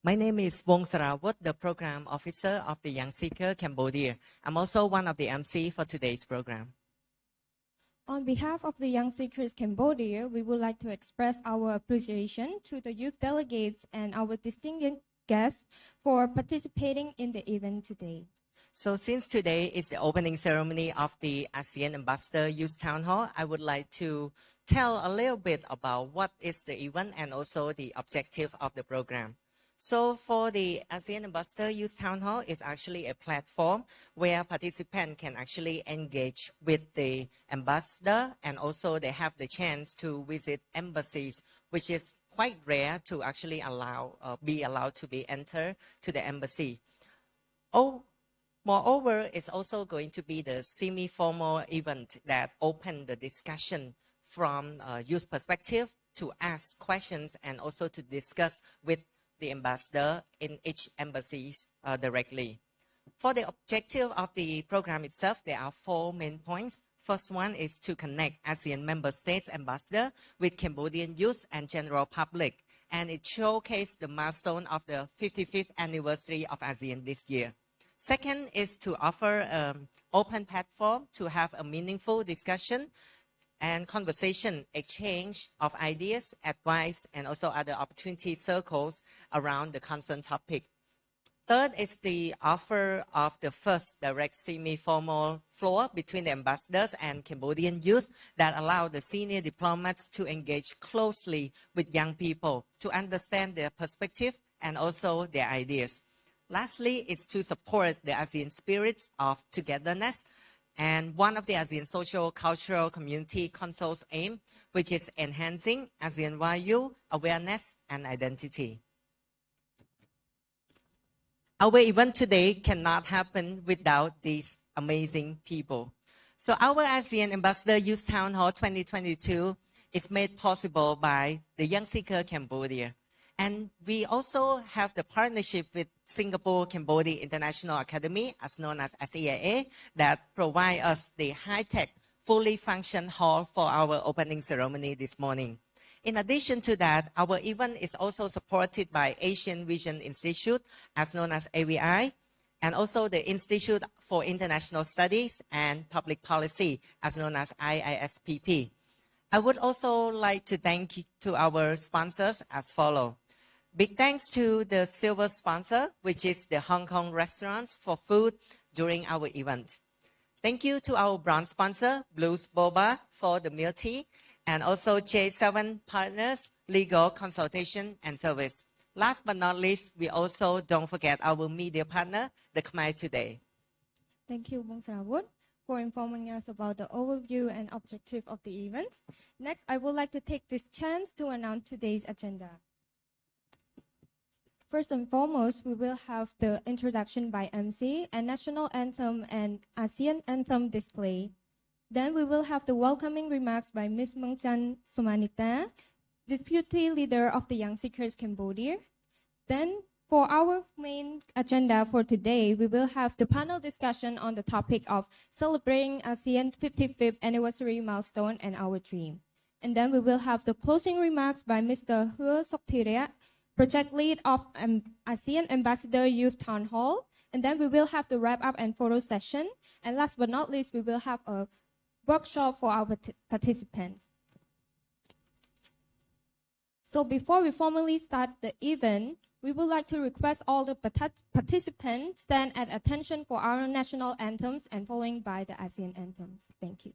My name is Wong Sarawut, the Program Officer of the Young Seeker Cambodia. I'm also one of the MC for today's program. On behalf of the Young Seekers Cambodia, we would like to express our appreciation to the youth delegates and our distinguished guests for participating in the event today. So since today is the opening ceremony of the ASEAN Ambassador Youth Town Hall, I would like to tell a little bit about what is the event and also the objective of the program. So for the ASEAN Ambassador Youth Town Hall is actually a platform where participants can actually engage with the ambassador, and also they have the chance to visit embassies, which is quite rare to actually be allowed to be entered to the embassy. Moreover, it's also going to be the semi-formal event that open the discussion from a youth perspective to ask questions and also to discuss with the ambassador in each embassies directly. For the objective of the program itself, there are 4 main points. First one is to connect ASEAN member states ambassador with Cambodian youth and general public, and it showcased the milestone of the 55th anniversary of ASEAN this year. Second is to offer an open platform to have a meaningful discussion and conversation, exchange of ideas, advice, and also other opportunity circles around the concerned topic. Third is the offer of the first direct semi-formal floor between the ambassadors and Cambodian youth that allow the senior diplomats to engage closely with young people to understand their perspective and also their ideas. Lastly is to support the ASEAN spirit of togetherness, and one of the ASEAN social cultural community Council's aim, which is enhancing ASEAN value, awareness, and identity. Our event today cannot happen without these amazing people. So our ASEAN Ambassador Youth Town Hall 2022 is made possible by the Young Seeker Cambodia. And we also have the partnership with Singapore Cambodia International Academy, as known as SID, that provide us the high-tech, fully functioning hall for our opening ceremony this morning. In addition to that, our event is also supported by Asian Vision Institute, as known as AVI, and also the Institute for International Studies and Public Policy, as known as IISPP. I would also like to thank to our sponsors as follows. Big thanks to the silver sponsor, which is the Hong Kong restaurants for food during our event. Thank you to our bronze sponsor, Blues Boba, for the meal tea, and also J7 Partners, legal consultation and service. Last but not least, we also don't forget our media partner, the Khmer Today. Thank you, Wong Sarawut, for informing us about the overview and objective of the event. Next, I would like to take this chance to announce today's agenda. First and foremost, we will have the introduction by MC and national anthem and ASEAN anthem display. Then we will have the welcoming remarks by Ms. Mungchan Sumanita, Deputy Leader of the Young Seekers Cambodia. Then for our main agenda for today, we will have the panel discussion on the topic of celebrating ASEAN 55th anniversary milestone and our dream. And then we will have the closing remarks by Mr. Hua Soktiria, Project Lead of ASEAN Ambassador Youth Town Hall. And then we will have the wrap-up and photo session. And last but not least, we will have a workshop for our participants. So before we formally start the event, we would like to request all the participants stand at attention for our national anthems and following by the ASEAN anthems. Thank you.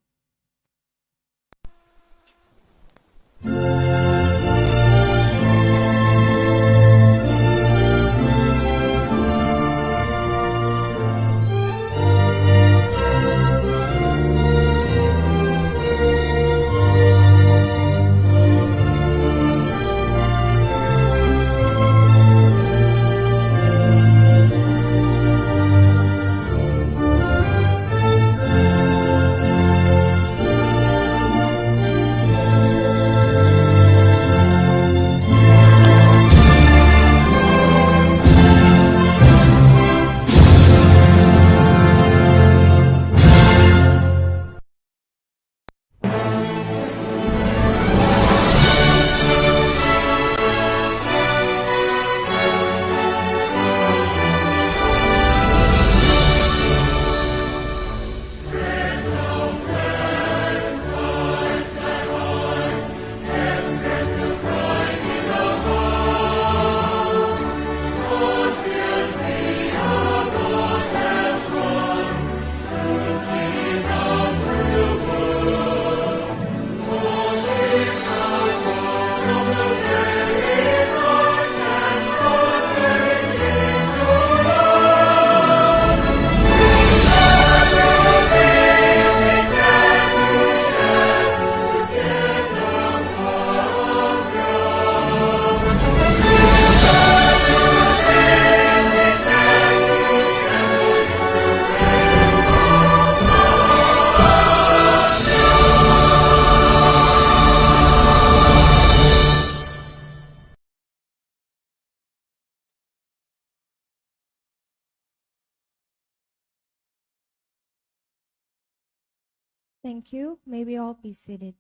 Thank you. May we all be seated.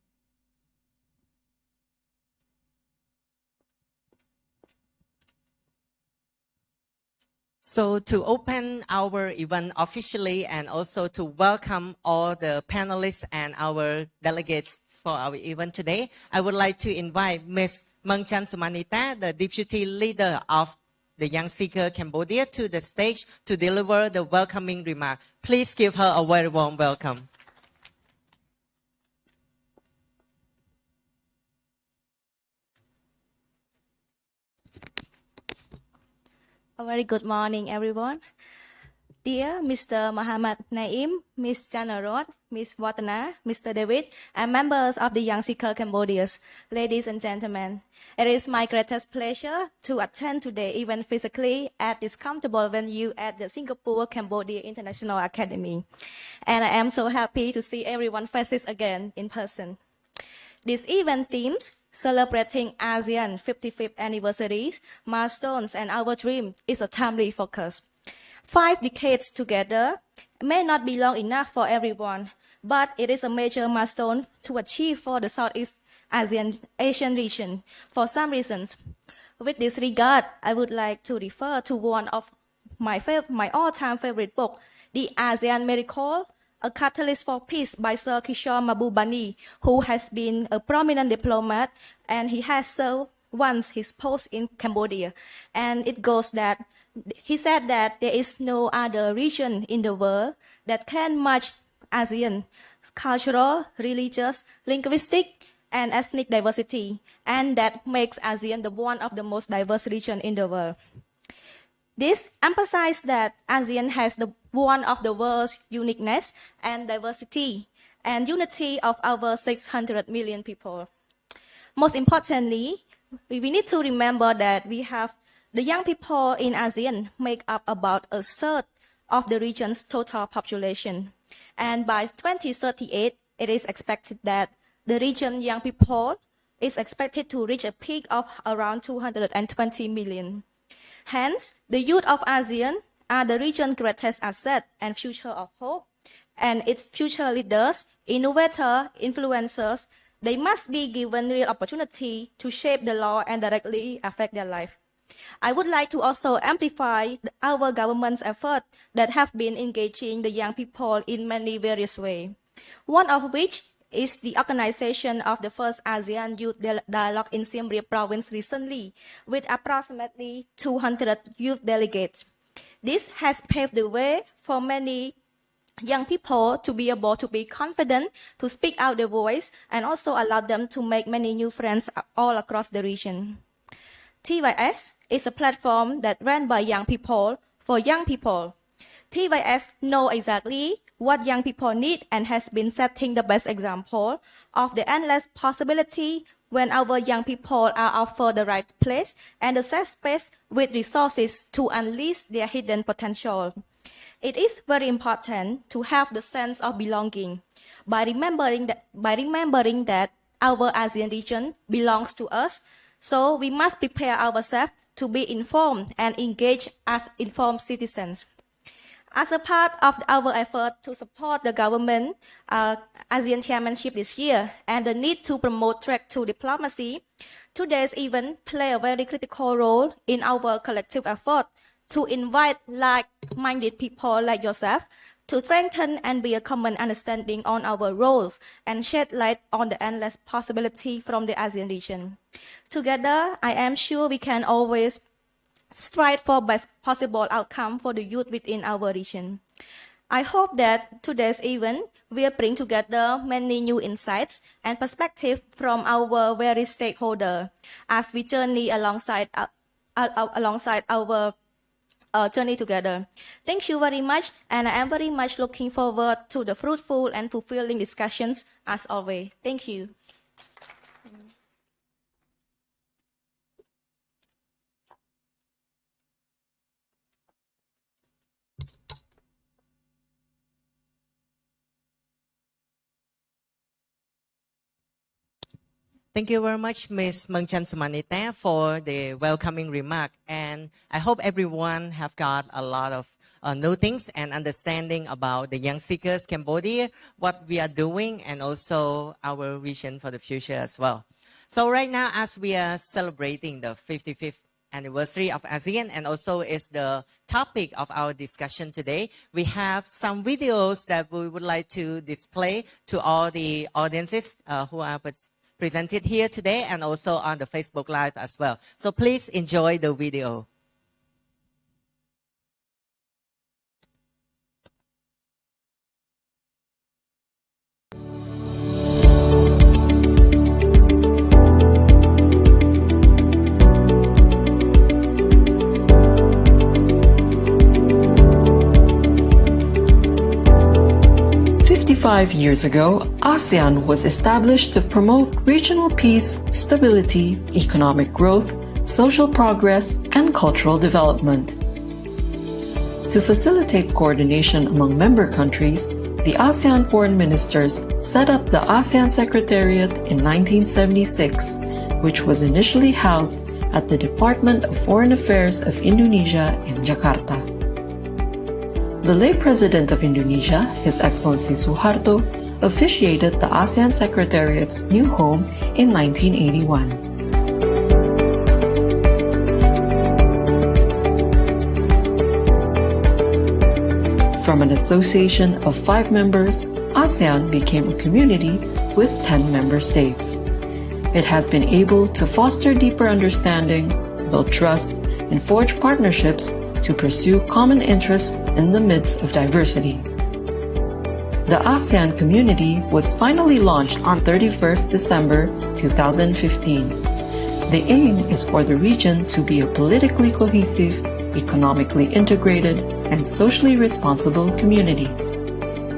So to open our event officially and also to welcome all the panelists and our delegates for our event today, I would like to invite Ms. Mangchan Sumanita, the Deputy Leader of the Young Seeker Cambodia, to the stage to deliver the welcoming remark. Please give her a very warm welcome. A very good morning, everyone. Dear Mr. Muhammad Naim, Ms. Janarod, Ms. Watana, Mr. David, and members of the Young Seeker Cambodia, ladies and gentlemen, it is my greatest pleasure to attend today's event physically at this comfortable venue at the Singapore Cambodia International Academy. And I am so happy to see everyone's faces again in person. This event themes celebrating ASEAN 55th anniversary, milestones, and our dream is a timely focus. 5 decades together may not be long enough for everyone, but it is a major milestone to achieve for the Southeast Asian region for some reasons. With this regard, I would like to refer to one of my all-time favorite book, The ASEAN Miracle, A Catalyst for Peace by Sir Kishore Mahbubani, who has been a prominent diplomat and he has served once his post in Cambodia. And it goes that he said that there is no other region in the world that can match ASEAN cultural, religious, linguistic, and ethnic diversity, and that makes ASEAN the one of the most diverse regions in the world. This emphasizes that ASEAN has one of the world's uniqueness and diversity and unity of over 600 million people. Most importantly, we need to remember that we have the young people in ASEAN make up about a third of the region's total population. And by 2038, it is expected that the region young people is expected to reach a peak of around 220 million. Hence, the youth of ASEAN are the region's greatest asset and future of hope. And its future leaders, innovators, influencers, they must be given real opportunity to shape the law and directly affect their life. I would like to also amplify our government's effort that have been engaging the young people in many various ways. One of which is the organization of the first ASEAN Youth Dialogue in Siem Reap province recently, with approximately 200 youth delegates. This has paved the way for many young people to be able to be confident, to speak out their voice, and also allow them to make many new friends all across the region. TYS is a platform that run by young people for young people. TYS know exactly what young people need and has been setting the best example of the endless possibility when our young people are offered the right place and the safe space with resources to unleash their hidden potential. It is very important to have the sense of belonging by remembering that our ASEAN region belongs to us. So we must prepare ourselves to be informed and engage as informed citizens. As a part of our effort to support the government ASEAN chairmanship this year and the need to promote track to diplomacy, today's event play a very critical role in our collective effort to invite like-minded people like yourself to strengthen and be a common understanding on our roles and shed light on the endless possibility from the ASEAN region. Together, I am sure we can always strive for best possible outcome for the youth within our region. I hope that today's event will bring together many new insights and perspectives from our various stakeholders as we journey alongside our journey together. Thank you very much, and I am very much looking forward to the fruitful and fulfilling discussions as always. Thank you. Thank you very much, Ms. Mangchan Sumanita, for the welcoming remark. And I hope everyone have got a lot of new things and understanding about the young seekers Cambodia, what we are doing, and also our vision for the future as well. So right now, as we are celebrating the 55th anniversary of ASEAN, and also is the topic of our discussion today, we have some videos that we would like to display to all the audiences who are presented here today and also on the Facebook Live as well. So please enjoy the video. Five years ago, ASEAN was established to promote regional peace, stability, economic growth, social progress, and cultural development. To facilitate coordination among member countries, the ASEAN foreign ministers set up the ASEAN Secretariat in 1976, which was initially housed at the Department of Foreign Affairs of Indonesia in Jakarta. The late President of Indonesia, His Excellency Suharto, officiated the ASEAN Secretariat's new home in 1981. From an association of 5 members, ASEAN became a community with 10 member states. It has been able to foster deeper understanding, build trust, and forge partnerships to pursue common interests in the midst of diversity. The ASEAN community was finally launched on 31st December 2015. The aim is for the region to be a politically cohesive, economically integrated, and socially responsible community.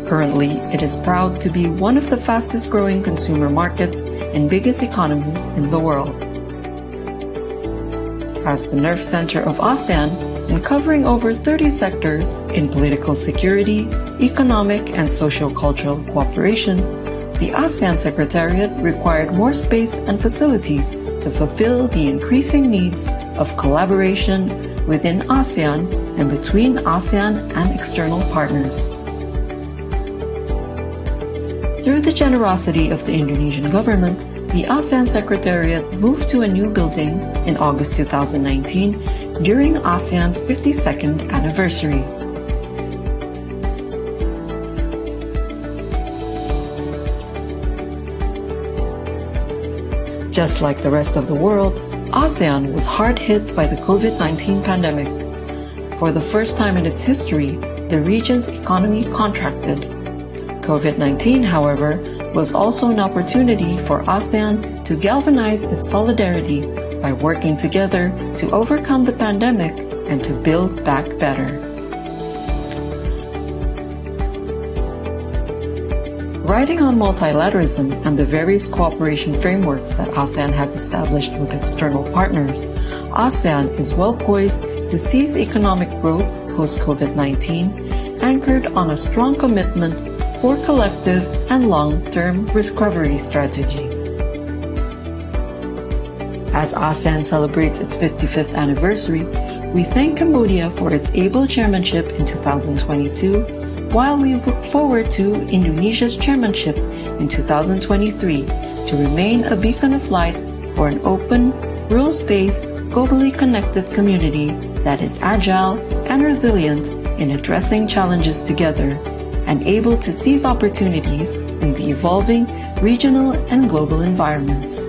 Currently, it is proud to be one of the fastest growing consumer markets and biggest economies in the world. As the nerve center of ASEAN, and covering over 30 sectors in political security, economic and socio-cultural cooperation, the ASEAN Secretariat required more space and facilities to fulfill the increasing needs of collaboration within ASEAN and between ASEAN and external partners. Through the generosity of the Indonesian government, the ASEAN Secretariat moved to a new building in August 2019 during ASEAN's 52nd anniversary. Just like the rest of the world, ASEAN was hard hit by the COVID-19 pandemic. For the first time in its history, the region's economy contracted. COVID-19, however, was also an opportunity for ASEAN to galvanize its solidarity by working together to overcome the pandemic and to build back better. Riding on multilateralism and the various cooperation frameworks that ASEAN has established with external partners, ASEAN is well poised to seize economic growth post-COVID-19, anchored on a strong commitment for collective and long-term recovery strategy. As ASEAN celebrates its 55th anniversary, we thank Cambodia for its able chairmanship in 2022, while we look forward to Indonesia's chairmanship in 2023 to remain a beacon of light for an open, rules-based, globally connected community that is agile and resilient in addressing challenges together and able to seize opportunities in the evolving regional and global environments.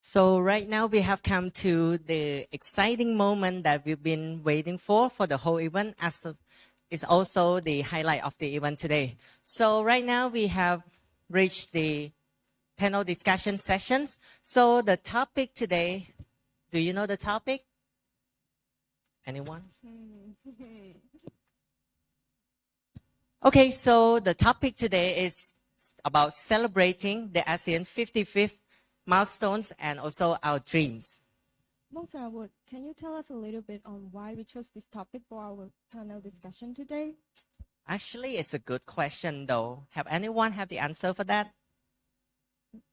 So right now we have come to the exciting moment that we've been waiting for the whole event, as is also the highlight of the event today. So right now we have reached the panel discussion sessions. So the topic today, do you know the topic? Anyone? Okay, so the topic today is about celebrating the ASEAN 55th milestones and also our dreams. Mong Sarawut, can you tell us a little bit on why we chose this topic for our panel discussion today? Actually, it's a good question though. Have anyone have the answer for that?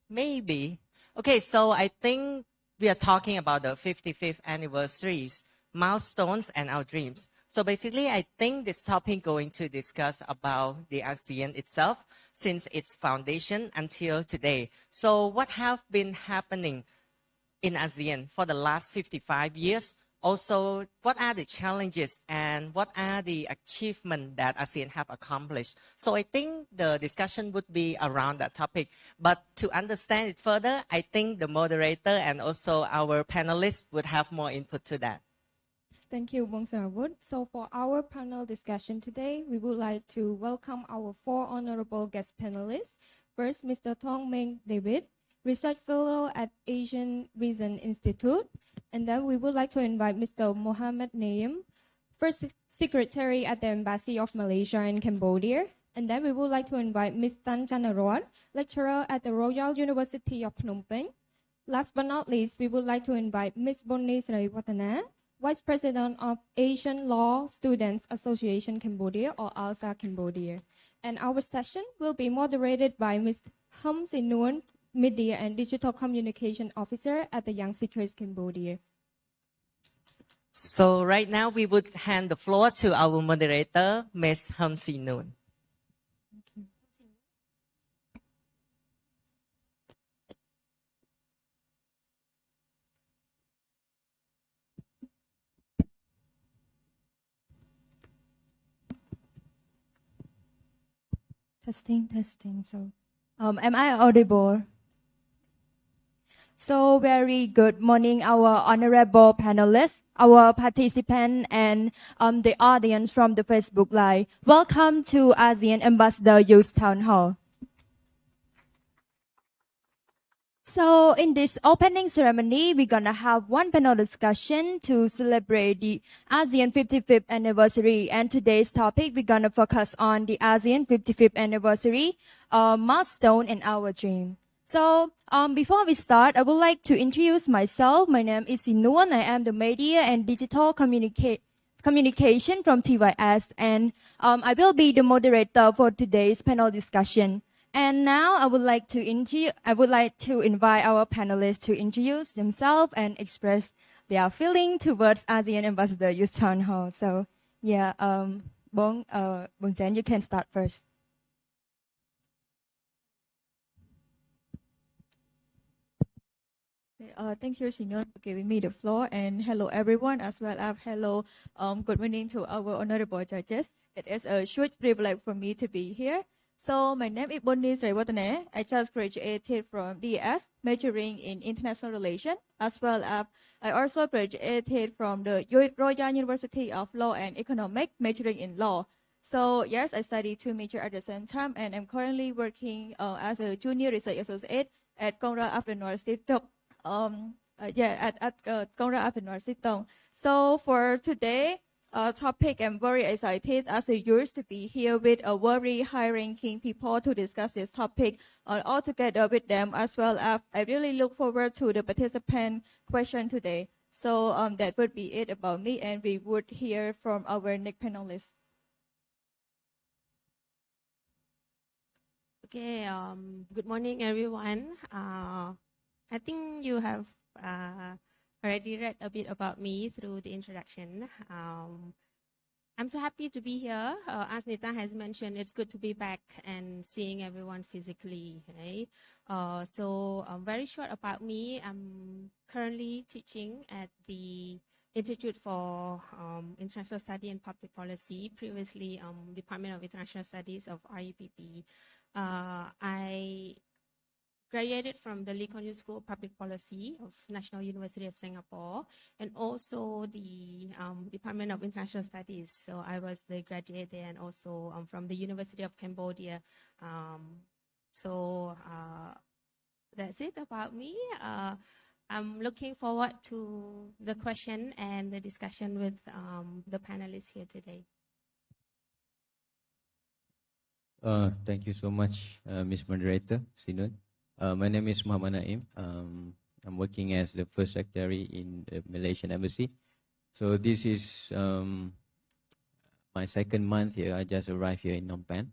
Maybe. Okay, so I think we are talking about the 55th anniversaries, milestones and our dreams. So basically, I think this topic going to discuss about the ASEAN itself since its foundation until today. So what have been happening in ASEAN for the last 55 years? Also, what are the challenges and what are the achievements that ASEAN have accomplished? So I think the discussion would be around that topic. But to understand it further, I think the moderator and also our panelists would have more input to that. Thank you, Mong Sarawut. So for our panel discussion today, we would like to welcome our four honorable guest panelists. First, Mr. Thong Meng David, Research Fellow at Asian Reason Institute. And then we would like to invite Mr. Mohammed Naim, First Secretary at the Embassy of Malaysia in Cambodia. And then we would like to invite Ms. Tan Chanarot, Lecturer at the Royal University of Phnom Penh. Last but not least, we would like to invite Ms. Bonnie Sriwatana, Vice President of Asian Law Students Association Cambodia, or ALSA Cambodia. And our session will be moderated by Ms. Hum Sinuan, Media and Digital Communication Officer at the Young Seekers Cambodia. So right now we would hand the floor to our moderator, Ms. Hum Noon. Testing. So, am I audible? So, very good morning, our honorable panelists, our participants, and the audience from the Facebook Live. Welcome to ASEAN Ambassador Youth Town Hall. So in this opening ceremony, we're gonna have one panel discussion to celebrate the ASEAN 55th anniversary. And today's topic, we're gonna focus on the ASEAN 55th anniversary, milestone in our dream. So before we start, I would like to introduce myself. My name is Sinuan. I am the Media and Digital Communication from TYS, and I will be the moderator for today's panel discussion. And now I would like to invite our panelists to introduce themselves and express their feeling towards ASEAN Ambassador Youth Town Hall. So yeah, Bong Chen, you can start first. Thank you, Sinon, for giving me the floor, and hello everyone, as well as hello, good morning to our honorable judges. It is a huge privilege for me to be here. So my name is Bonnie Sriwatana. I just graduated from DES, majoring in international relations, as well as I also graduated from the Royal University of Law and Economics, majoring in law. So yes, I study two majors at the same time, and I'm currently working as a junior research associate at Conrad of the North Sitong. At Conrad of the North Sitong. So for today, topic, I'm very excited as a youth to be here with a very high-ranking people to discuss this topic all together with them, as well as I really look forward to the participant question today. So that would be it about me, and we would hear from our next panelists. Okay, good morning, everyone. I think you have already read a bit about me through the introduction. I'm so happy to be here. As Nita has mentioned, it's good to be back and seeing everyone physically, right? Very short about me. I'm currently teaching at the Institute for International Study and Public Policy, previously Department of International Studies of RUPP. I graduated from the Lee Kuan Yew School of Public Policy of National University of Singapore, and also the Department of International Studies. So I was the graduate there, and also from the University of Cambodia. That's it about me. I'm looking forward to the question and the discussion with the panelists here today. Thank you so much, Ms. Moderator, Sinun. My name is Muhammad Naim. I'm working as the first secretary in the Malaysian Embassy. So this is my second month here. I just arrived here in Phnom Penh.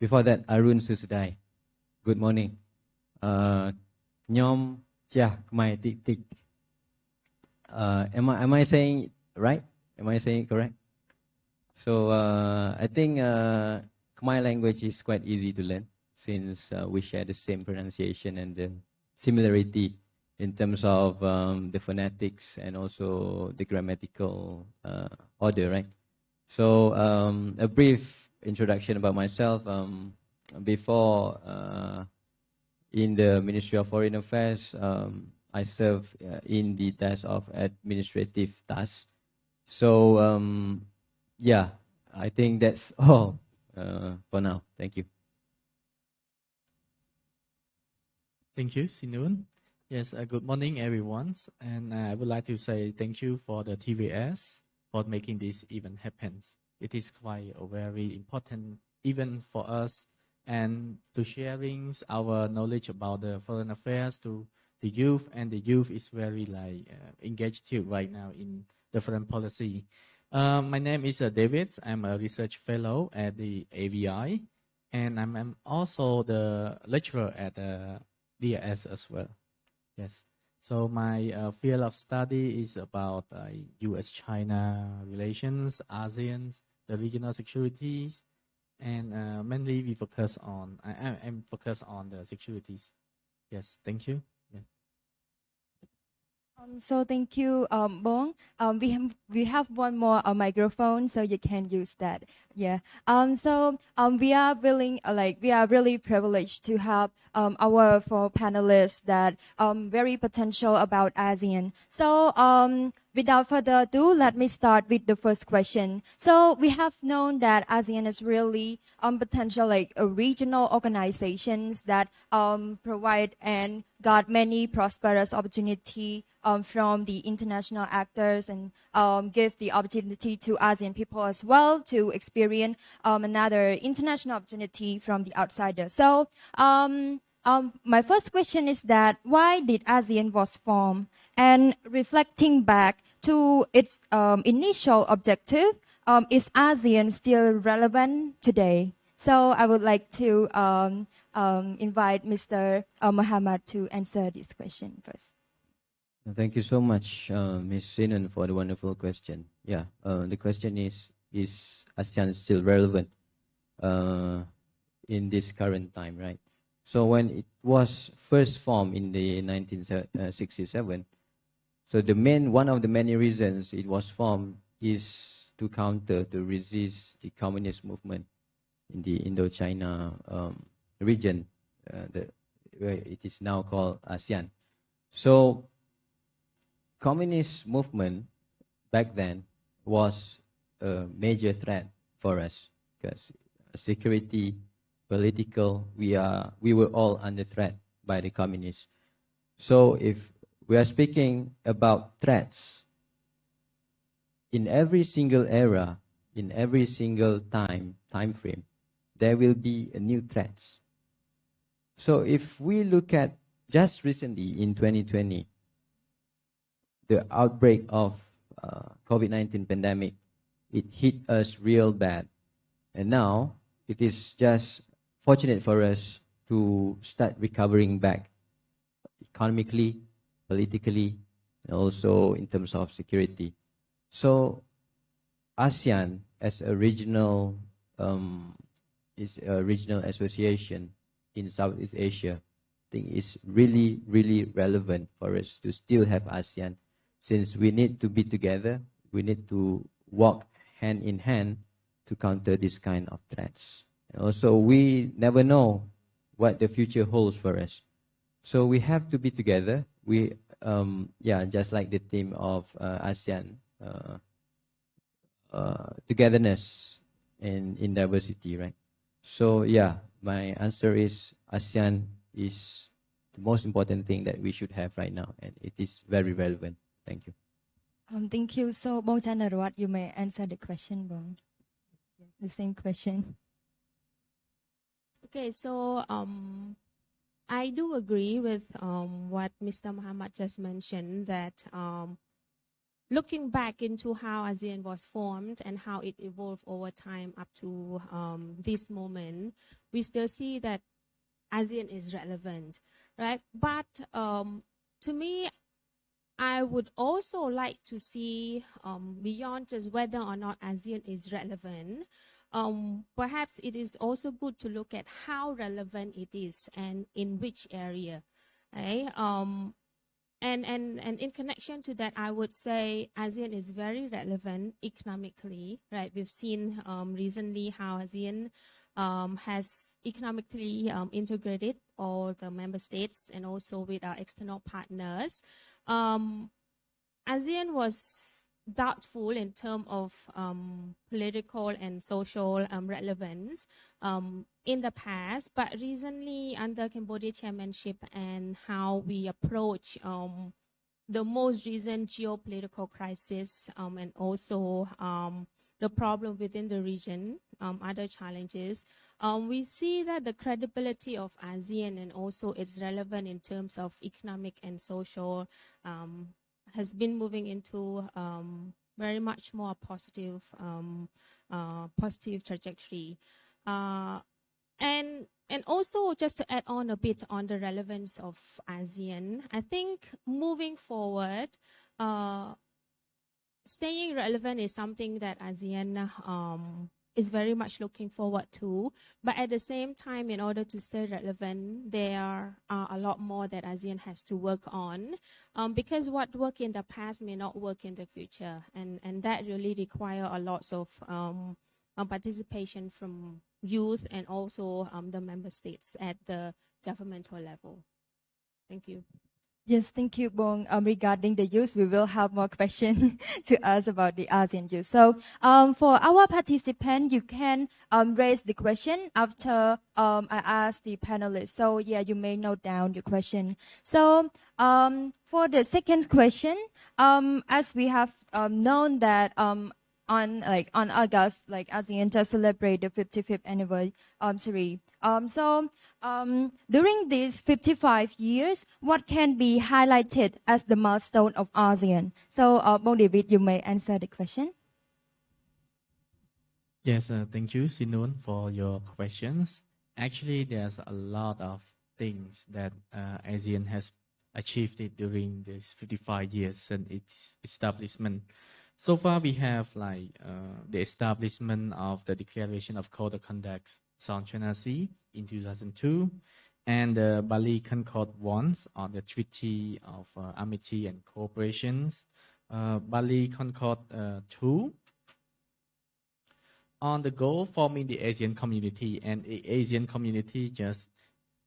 Before that, Arun Susadai. Good morning. Nyom Chia Khmer Tik Tik. Am I saying it right? Am I saying it correct? So I think Khmer language is quite easy to learn since we share the same pronunciation and the similarity in terms of the phonetics and also the grammatical order, right? So a brief introduction about myself. Before in the Ministry of Foreign Affairs, I served in the task of administrative tasks. So yeah, I think that's all for now. Thank you. Thank you, Sinun. Yes, good morning, everyone. And I would like to say thank you for the TVS for making this event happen. It is quite a very important event for us, and to sharing our knowledge about the foreign affairs to the youth, and the youth is very engaged too right now in the foreign policy. My name is David. I'm a research fellow at the AVI, and I'm also the lecturer at DIS as well. Yes. So my field of study is about U.S.-China relations, ASEAN, the regional securities, and mainly we focus on. I'm focused on the securities. Yes. Thank you. Yeah. So thank you, Bong. We have one more microphone, so you can use that. Yeah. We are willing, we are really privileged to have our four panelists that very potential about ASEAN. So without further ado, let me start with the first question. So we have known that ASEAN is really potential regional organizations that provide and got many prosperous opportunity from the international actors, and give the opportunity to ASEAN people as well to experience another international opportunity from the outsider. So my first question is that why did ASEAN was formed? And reflecting back to its initial objective, is ASEAN still relevant today? So I would like to invite Mr. Muhammad to answer this question first. Thank you so much, Ms. Sinan, for the wonderful question. Yeah, the question is ASEAN still relevant in this current time, right? So when it was first formed in the 1967, so one of the many reasons it was formed is to resist the communist movement in the Indochina region, where it is now called ASEAN. So communist movement back then was a major threat for us because security, political, we were all under threat by the communists. So if we are speaking about threats, in every single era, in every single time frame, there will be a new threats. So if we look at just recently in 2020, the outbreak of COVID-19 pandemic, it hit us real bad. And now it is just fortunate for us to start recovering back economically, politically, and also in terms of security. So ASEAN as a regional association in Southeast Asia, I think is really, really relevant for us to still have ASEAN, since we need to be together, we need to walk hand in hand to counter this kind of threats. And also, we never know what the future holds for us. So we have to be together. We, just like the theme of ASEAN, togetherness in diversity, right? So yeah, my answer is ASEAN is the most important thing that we should have right now, and it is very relevant. Thank you. Thank you. So, Bong Chanarwat, you may answer the question, Bong. The same question. Okay, so I do agree with what Mr. Muhammad just mentioned, that looking back into how ASEAN was formed and how it evolved over time up to this moment, we still see that ASEAN is relevant, right? But to me, I would also like to see beyond just whether or not ASEAN is relevant. Perhaps it is also good to look at how relevant it is and in which area, right? And in connection to that, I would say ASEAN is very relevant economically, right? We've seen recently how ASEAN has economically integrated all the member states and also with our external partners. ASEAN was doubtful in terms of political and social relevance in the past, but recently under Cambodia chairmanship and how we approach the most recent geopolitical crisis and also the problem within the region, other challenges, we see that the credibility of ASEAN and also its relevance in terms of economic and social has been moving into very much more positive trajectory. And also just to add on a bit on the relevance of ASEAN, I think moving forward, staying relevant is something that ASEAN is very much looking forward to. But at the same time, in order to stay relevant, there are a lot more that ASEAN has to work on, because what worked in the past may not work in the future. And that really require a lot of participation from youth and also the member states at the governmental level. Thank you. Yes, thank you, Bong. Regarding the youth, we will have more questions to ask about the ASEAN youth. So, for our participant, you can raise the question after I ask the panelists. So, yeah, you may note down your question. So, for the second question, as we have known that on August, ASEAN just celebrate the 55th anniversary. During these 55 years, what can be highlighted as the milestone of ASEAN? So, Bong David, you may answer the question. Yes, thank you, Sinun, for your questions. Actually, there's a lot of things that ASEAN has achieved it during these 55 years and its establishment. So far, we have the establishment of the Declaration of Code of Conduct, South China Sea in 2002, and the Bali Concord Once on the Treaty of Amity and Cooperation, Bali Concord II, on the goal forming the Asian community, and the Asian community just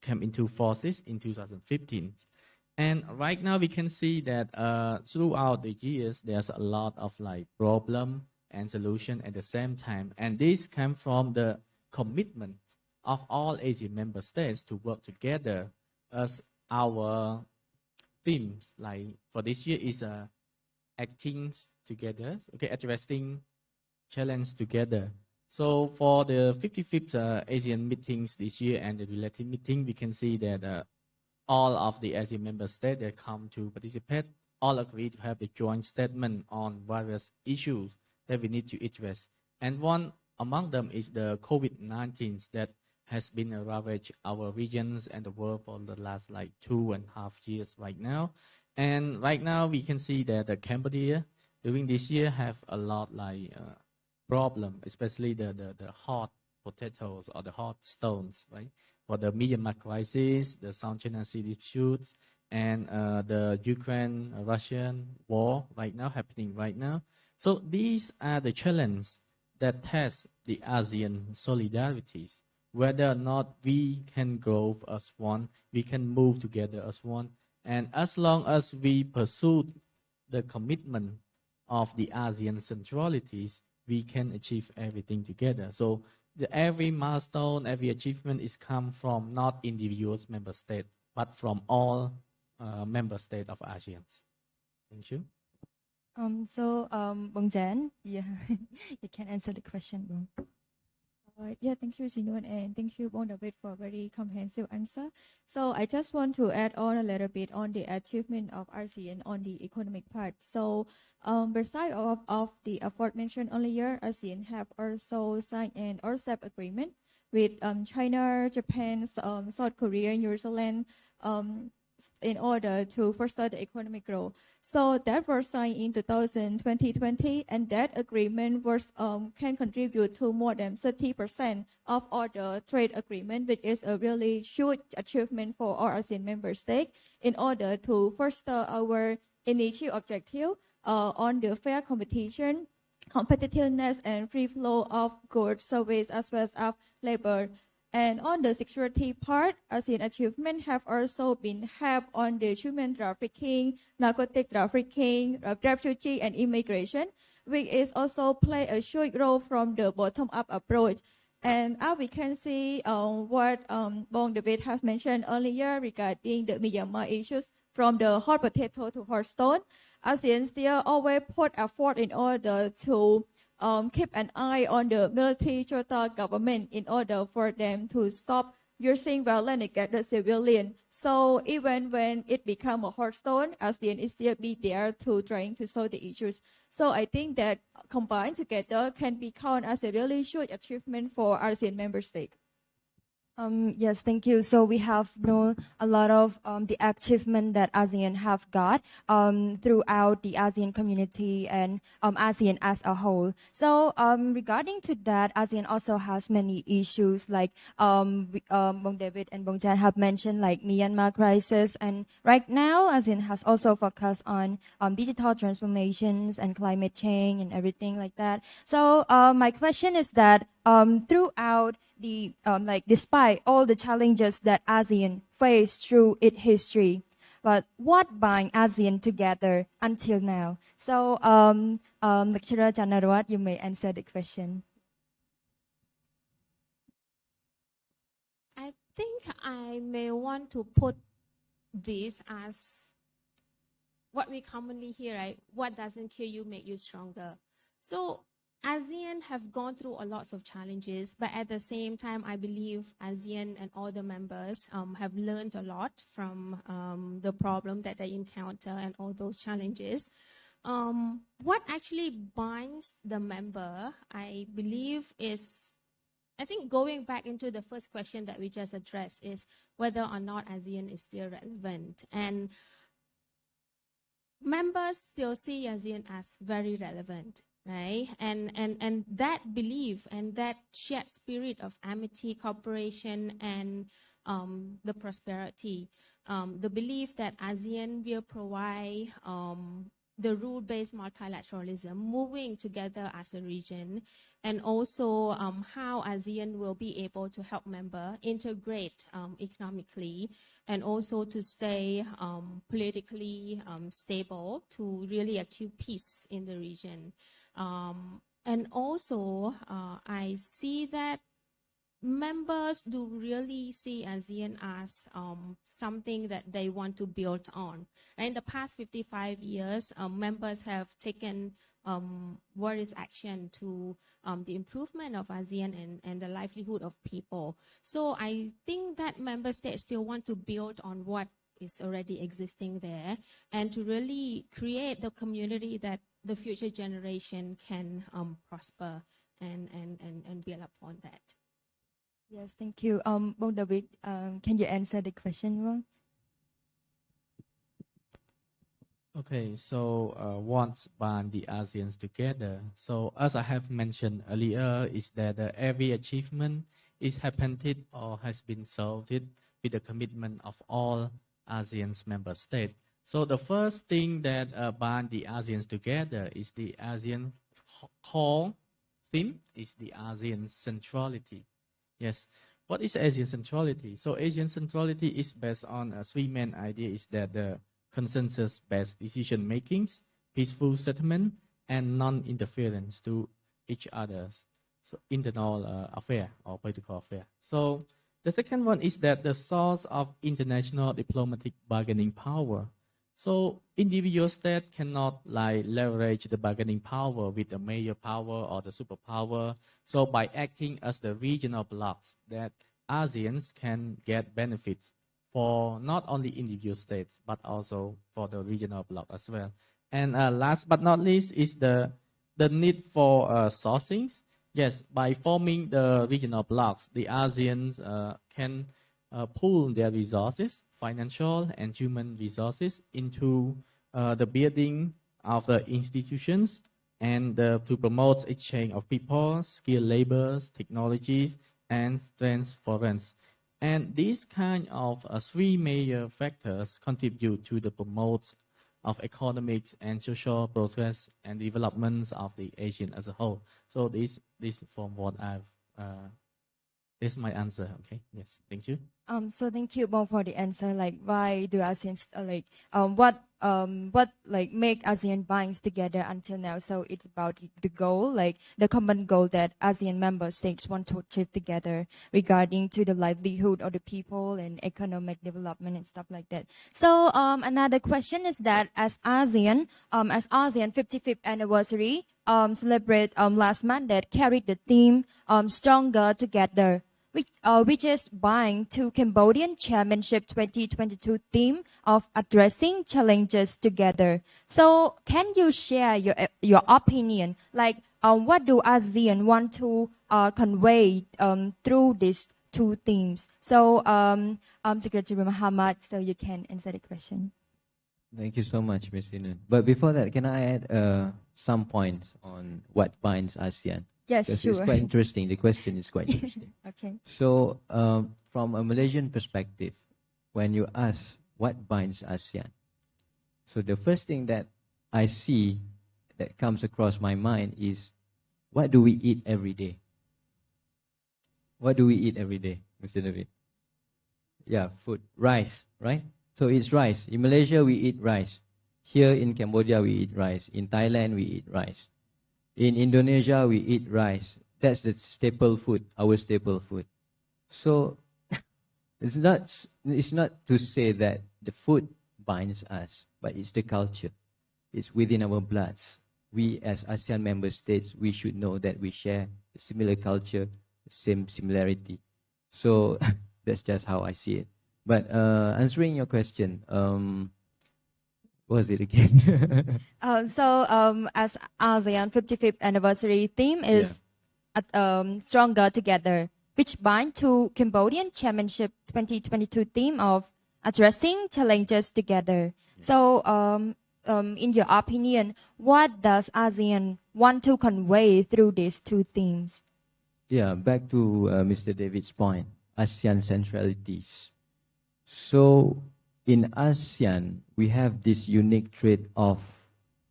came into forces in 2015. And right now we can see that throughout the years, there's a lot of problem and solution at the same time. And this came from the commitment of all Asian member states to work together, as our themes for this year is acting together, addressing challenge together. So for the 55th Asian meetings this year and the related meeting, we can see that all of the Asian member states that come to participate all agree to have the joint statement on various issues that we need to address. And one among them is the COVID-19 that has been ravaged our regions and the world for the last 2.5 years right now. And right now we can see that Cambodia during this year have a lot problem, especially the hot potatoes or the hot stones, right? For the Myanmar crisis, the South China Sea disputes, and the Ukraine-Russian war right now happening right now. So these are the challenges that test the ASEAN solidarities. whether or not we can grow as one, we can move together as one. And as long as we pursue the commitment of the ASEAN centralities, we can achieve everything together. So every milestone, every achievement is come from not individual member state, but from all member state of ASEAN. Thank you. Bong Jan, yeah, you can answer the question, Bong. Yeah, thank you, Sinun, and thank you, Bong David, for a very comprehensive answer. So I just want to add on a little bit on the achievement of ASEAN on the economic part. So besides of the aforementioned earlier, ASEAN have also signed an RCEP agreement with China, Japan, South Korea, New Zealand, in order to foster the economic growth. So that was signed in 2020, and that agreement was can contribute to more than 30% of all the trade agreement, which is a really huge achievement for all ASEAN member states in order to foster our initial objective on the fair competition, competitiveness, and free flow of goods, service, as well as labor. And on the security part, ASEAN achievements have also been helped on the human trafficking, narcotic trafficking, refugee and immigration, which is also play a huge role from the bottom-up approach. And as we can see what Bong David has mentioned earlier regarding the Myanmar issues from the hot potato to hot stone, ASEAN still always put effort in order to keep an eye on the military junta government in order for them to stop using violence against the civilian. So even when it becomes a hot stone, ASEAN is still be there to trying to solve the issues. So I think that combined together can be counted as a really huge achievement for ASEAN member states. Yes, thank you. So we have known a lot of the achievement that ASEAN have got throughout the ASEAN community and ASEAN as a whole. So regarding to that, ASEAN also has many issues like Bong David and Bong Jan have mentioned, like Myanmar crisis, and right now ASEAN has also focused on digital transformations and climate change and everything like that. So my question is that throughout the despite all the challenges that ASEAN faced through its history, but what binds ASEAN together until now? So Lecturer Chanarwat, you may answer the question. I think I may want to put this as what we commonly hear, right? What doesn't kill you make you stronger. So ASEAN have gone through a lot of challenges, but at the same time, I believe ASEAN and all the members have learned a lot from the problem that they encounter and all those challenges. What actually binds the member, I believe, is, I think going back into the first question that we just addressed, is whether or not ASEAN is still relevant. And members still see ASEAN as very relevant, right? And that belief and that shared spirit of amity, cooperation, and the prosperity, the belief that ASEAN will provide the rule-based multilateralism, moving together as a region, and also how ASEAN will be able to help member integrate economically, and also to stay politically stable to really achieve peace in the region. And also, I see that members do really see ASEAN as something that they want to build on. And in the past 55 years, members have taken various action to the improvement of ASEAN and the livelihood of people. So I think that member states still want to build on what is already existing there and to really create the community that the future generation can prosper and build upon that. Yes, thank you. Bong David, can you answer the question, Bong? Okay, so what bind the ASEANs together? So as I have mentioned earlier, is that every achievement is happened or has been solved with the commitment of all ASEAN's member states. So the first thing that bind the ASEANs together is the ASEAN core theme, is the ASEAN centrality. Yes, What is Asian centrality? So Asian centrality is based on three main ideas: is that the consensus-based decision makings, peaceful settlement, and non-interference to each other's so internal affair or political affair. So the second one is that the source of international diplomatic bargaining power. So individual state cannot like leverage the bargaining power with the major power or the superpower. So by acting as the regional blocks, that ASEANs can get benefits for not only individual states but also for the regional bloc as well. And last but not least is the need for sourcings. Yes, by forming the regional blocks, the ASEANs can pool their resources, financial and human resources, into the building of the institutions and to promote exchange of people, skilled labors, technologies, and strengths foreigns. And these kind of three major factors contribute to the promote of economics and social progress and developments of the Asian as a whole. So this from what I've this is my answer. Okay. Yes. Thank you. So thank you both for the answer. Like, why do ASEAN what like make ASEAN binds together until now? So it's about the goal, like the common goal that ASEAN member states want to achieve together regarding to the livelihood of the people and economic development and stuff like that. So another question is that as ASEAN 55th anniversary celebrate last month that carried the theme stronger together, which is buying to Cambodian Chairmanship 2022 theme of addressing challenges together. So can you share your opinion? Like, what do ASEAN want to convey through these two themes? So, Secretary Muhammad, so you can answer the question. Thank you so much, Ms. Inun. But before that, can I add some points on what binds ASEAN? Yes, because sure. it's quite interesting. The question is quite interesting. Okay. So, from a Malaysian perspective, when you ask what binds ASEAN, so the first thing that I see that comes across my mind is, what do we eat every day? What do we eat every day, Mr. David? Yeah, food, rice, right? So it's rice. In Malaysia, we eat rice. Here in Cambodia, we eat rice. In Thailand, we eat rice. In Indonesia, we eat rice. That's the staple food, our staple food. So it's not to say that the food binds us, but it's the culture. It's within our bloods. We as ASEAN member states, we should know that we share a similar culture, same similarity. So that's just how I see it. But answering your question, what was it again? As ASEAN 55th anniversary theme is stronger together, which bind to Cambodian Chairmanship 2022 theme of addressing challenges together. So, in your opinion, what does ASEAN want to convey through these two themes? Yeah, back to Mr. David's point, ASEAN centralities. So in ASEAN, we have this unique trait of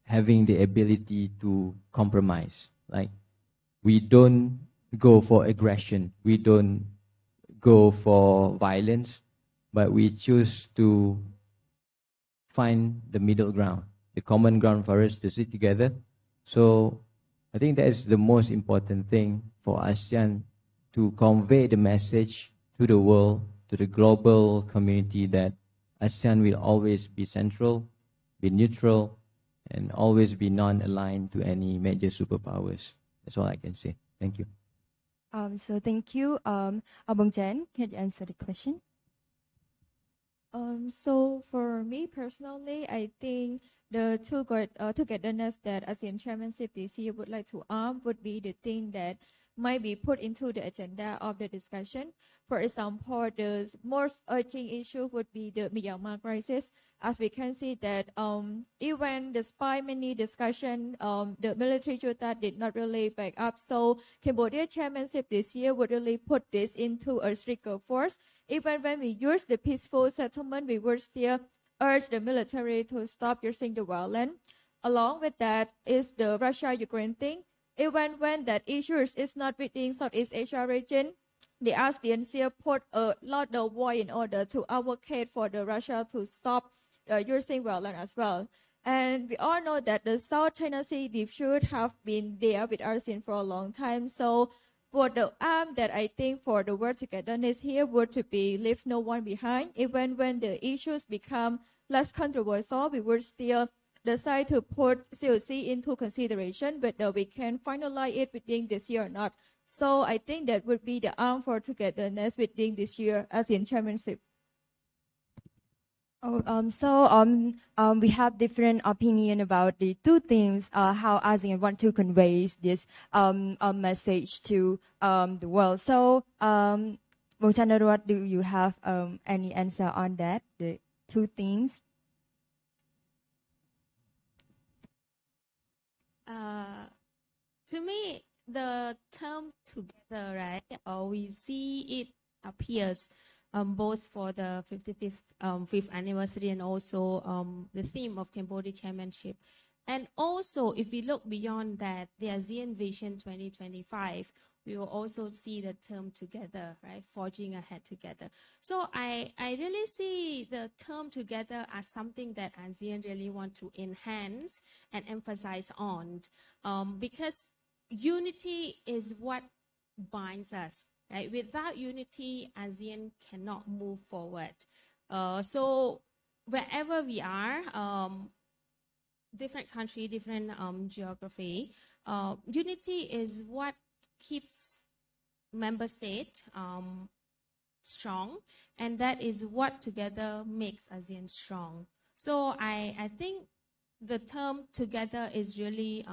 having the ability to compromise. Like, we don't go for aggression, we don't go for violence, but we choose to find the middle ground, the common ground for us to sit together. So I think that is the most important thing for ASEAN, to convey the message to the world, to the global community, that ASEAN will always be central, be neutral, and always be non-aligned to any major superpowers. That's all I can say. Thank you. So thank you. Abang Jen, can you answer the question? So for me personally, I think the togetherness that ASEAN chairmanship this year would like to arm would be the thing that might be put into the agenda of the discussion. For example, the most urgent issue would be the Myanmar crisis. As we can see that even despite many discussion, the military junta did not really back up. So Cambodia chairmanship this year would really put this into a stricter force. Even when we use the peaceful settlement, we would still urge the military to stop using the violence. Along with that is the Russia-Ukraine thing. Even when that issue is not within Southeast Asia region, the ASEAN still put a lot of work in order to advocate for the Russia to stop using violence as well. And we all know that the South China Sea dispute have been there with ASEAN for a long time. So for the arm that I think for the work togetherness here would to be leave no one behind. Even when the issues become less controversial, we would still decide to put COC into consideration whether we can finalize it within this year or not. So I think that would be the arm for togetherness within this year ASEAN chairmanship. We have different opinion about the two themes, how ASEAN want to convey this message to the world. So, Bongchanarot, do you have any answer on that, the two themes? To me, the term together, right? We see it appears both for the 55th fifth anniversary and also the theme of Cambodia Chairmanship. And also, if we look beyond that, the ASEAN Vision 2025, we will also see the term together, right? Forging ahead together. So I really see the term together as something that ASEAN really want to enhance and emphasize on, because unity is what binds us, right? Without unity, ASEAN cannot move forward. So wherever we are, different country, different geography, unity is what keeps member state strong, and that is what together makes ASEAN strong. So I think the term together is really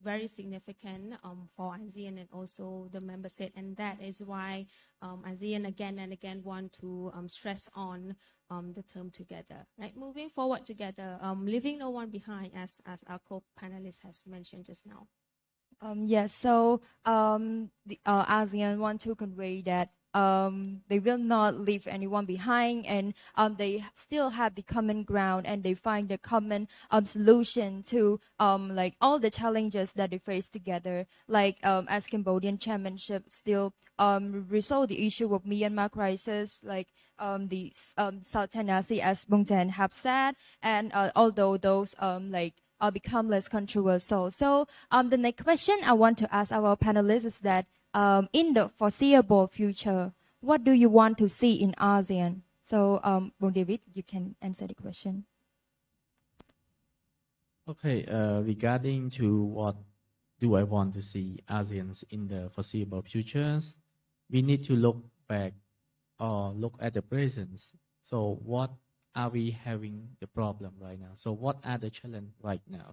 very significant for ASEAN and also the member state, and that is why ASEAN again and again want to stress on the term together, right? Moving forward together, leaving no one behind, as our co-panelist has mentioned just now. Yes, so the ASEAN want to convey that they will not leave anyone behind, and they still have the common ground, and they find the common solution to like all the challenges that they face together. Like as Cambodian chairmanship still resolve the issue of Myanmar crisis, like the South China Sea, as Bongchan have said, and although those become less controversial. So the next question I want to ask our panelists is that in the foreseeable future, what do you want to see in ASEAN? So Bong David, you can answer the question. Okay, regarding to what do I want to see ASEAN in the foreseeable futures, we need to look back or look at the present. So what are we having the problem right now? So what are the challenges right now?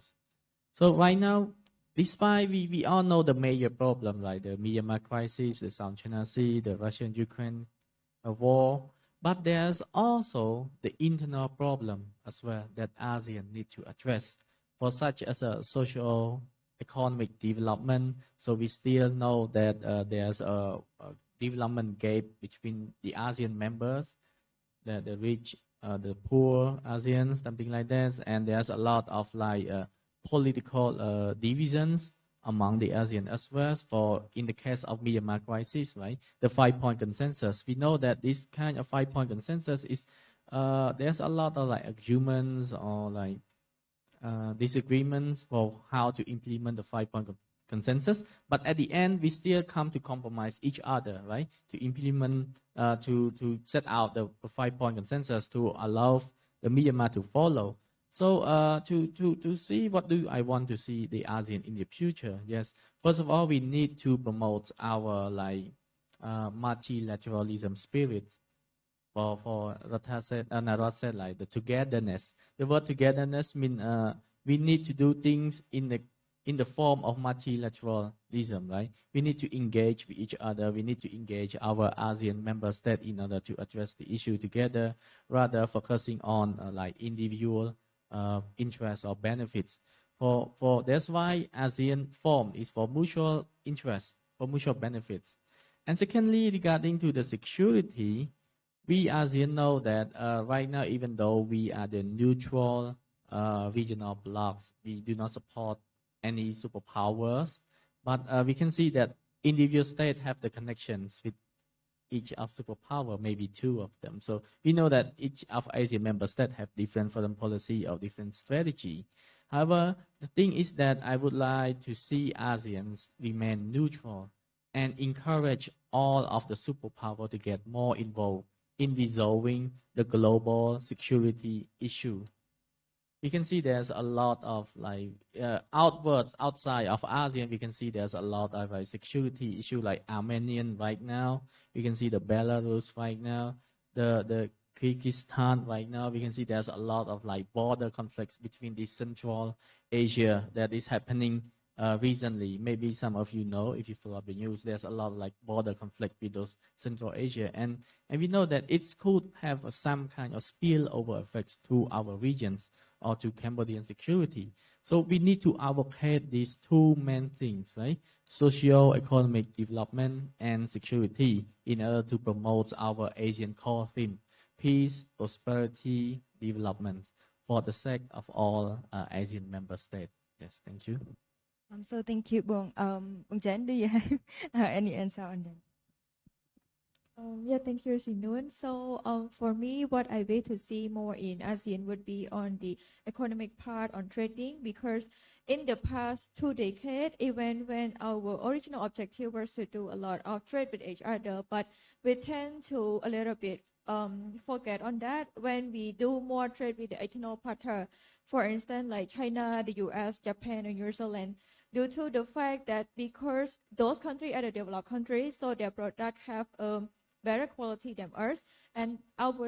So right now, despite we all know the major problem like the Myanmar crisis, the South China Sea, the Russian-Ukraine war, but there's also the internal problem as well that ASEAN need to address, for such as a social economic development. So we still know that there's a development gap between the ASEAN members, the rich, the poor ASEAN, something like that, and there's a lot of like political divisions among the ASEAN as well. For in the case of Myanmar crisis, right, the 5-point consensus, we know that this kind of 5-point consensus is there's a lot of like arguments or like disagreements for how to implement the 5-point consensus, but at the end we still come to compromise each other, right, to implement to set out the 5-point consensus to allow the Myanmar to follow. So to see what do I want to see the ASEAN in the future? Yes, first of all, we need to promote our like multilateralism spirit. For Narod said like the togetherness. The word togetherness means we need to do things in the form of multilateralism, right? We need to engage with each other. We need to engage our ASEAN member state in order to address the issue together, rather focusing on like individual interests or benefits. For that's why ASEAN form is for mutual interest, for mutual benefits. And secondly, regarding to the security, we ASEAN know that right now, even though we are the neutral regional blocs, we do not support any superpowers, but we can see that individual states have the connections with each of superpower, maybe two of them. So we know that each of ASEAN member states have different foreign policy or different strategy. However, the thing is that I would like to see ASEAN remain neutral and encourage all of the superpower to get more involved in resolving the global security issue. We can see there's a lot of outside of ASEAN, we can see there's a lot of security issue like Armenian right now. We can see the Belarus right now, the Kyrgyzstan right now. We can see there's a lot of border conflicts between the Central Asia that is happening recently. Maybe some of you know, if you follow the news, there's a lot of border conflict with those Central Asia, and we know that it could have some kind of spillover effects to our regions or to Cambodian security. So we need to advocate these two main things, right? Socio-economic development and security in order to promote our Asian core theme, peace, prosperity, development, for the sake of all ASEAN member states. Yes, thank you. So thank you, Bong. Bong Chen, do you have any answer on that? Yeah, thank you, Sinun. So for me, what I wish to see more in ASEAN would be on the economic part, on trading, because in the past 2 decades, even when our original objective was to do a lot of trade with each other, but we tend to a little bit forget on that when we do more trade with the external partner, for instance, like China, the US, Japan, and New Zealand, due to the fact that because those countries are the developed countries, so their product have better quality than ours, and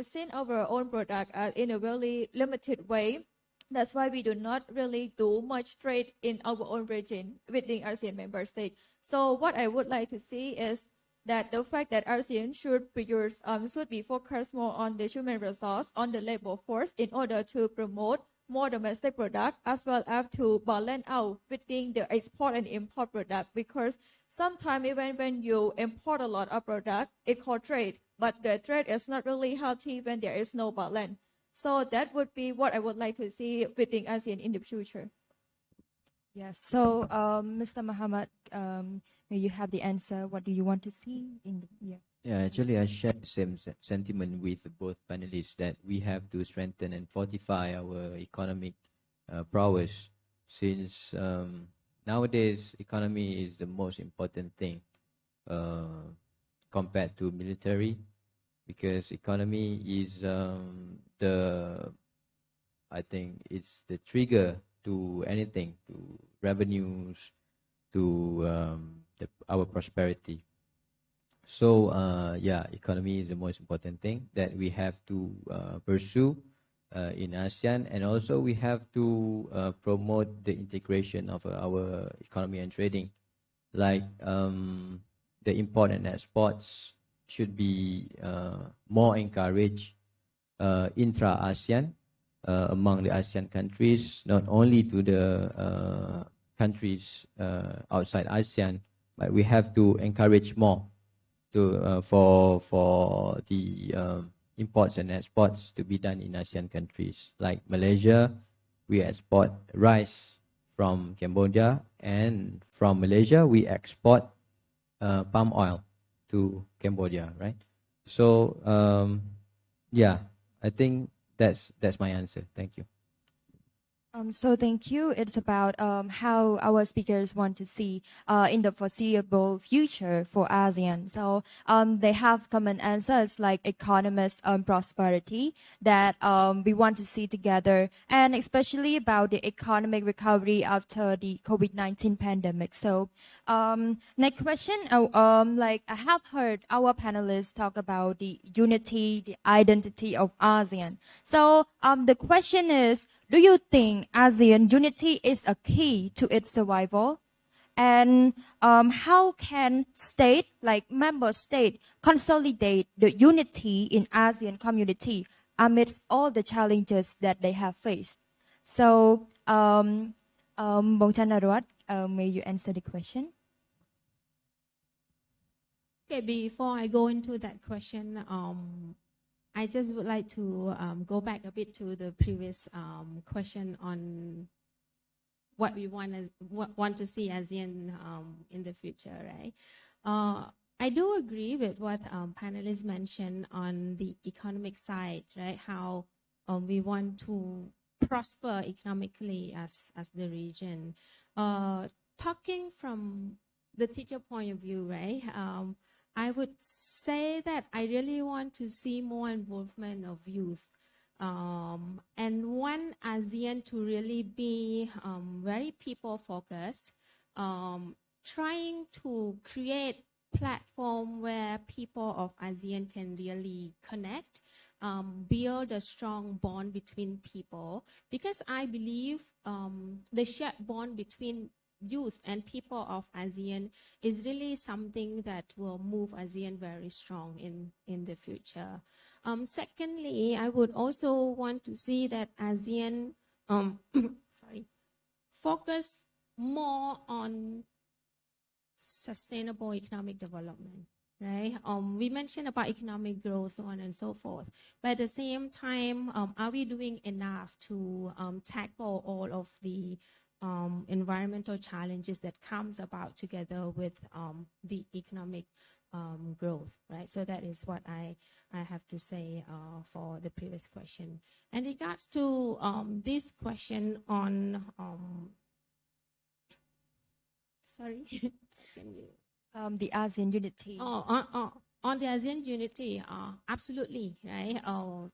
since our own product in a very limited way, that's why we do not really do much trade in our own region within ASEAN member state. So what I would like to see is that the fact that ASEAN should be focused more on the human resource, on the labor force, in order to promote more domestic product, as well as to balance out between the export and import product, because sometimes even when you import a lot of product, it called trade, but the trade is not really healthy when there is no balance. So that would be what I would like to see within ASEAN in the future. Yes. So, Mr. Muhammad, may you have the answer? What do you want to see in the year? Yeah, actually, I share the same sentiment with both panelists that we have to strengthen and fortify our economic prowess, since nowadays economy is the most important thing compared to military, because economy is I think it's the trigger to anything, to revenues, to our prosperity. So yeah, economy is the most important thing that we have to pursue in ASEAN, and also we have to promote the integration of our economy and trading, like the import and exports should be more encouraged intra-ASEAN, among the ASEAN countries, not only to the countries outside ASEAN, but we have to encourage more to for the imports and exports to be done in ASEAN countries. Like Malaysia, we export rice from Cambodia, and from Malaysia we export palm oil to Cambodia, right? So yeah, I think that's my answer. Thank you. So thank you. It's about how our speakers want to see in the foreseeable future for ASEAN. So they have common answers like economist prosperity that we want to see together, and especially about the economic recovery after the COVID-19 pandemic. So next question, like I have heard our panelists talk about the unity, the identity of ASEAN. So the question is, do you think ASEAN unity is a key to its survival? And how can state, like member state, consolidate the unity in ASEAN community amidst all the challenges that they have faced? So, Bong Chanarot, may you answer the question? Okay, before I go into that question, I just would like to go back a bit to the previous question on what we want to see ASEAN in the future, right? I do agree with what panelists mentioned on the economic side, right? How we want to prosper economically as the region. Talking from the teacher point of view, right? I would say that I really want to see more involvement of youth. And want ASEAN to really be very people focused, trying to create platform where people of ASEAN can really connect, build a strong bond between people, because I believe the shared bond between youth and people of ASEAN is really something that will move ASEAN very strong in the future. Secondly, I would also want to see that ASEAN sorry, focus more on sustainable economic development, right? We mentioned about economic growth, so on and so forth. But at the same time, are we doing enough to tackle all of the environmental challenges that comes about together with the economic growth, right? So that is what I have to say for the previous question. And regards to this question on, sorry, can you? The ASEAN unity. On the ASEAN unity, absolutely, right?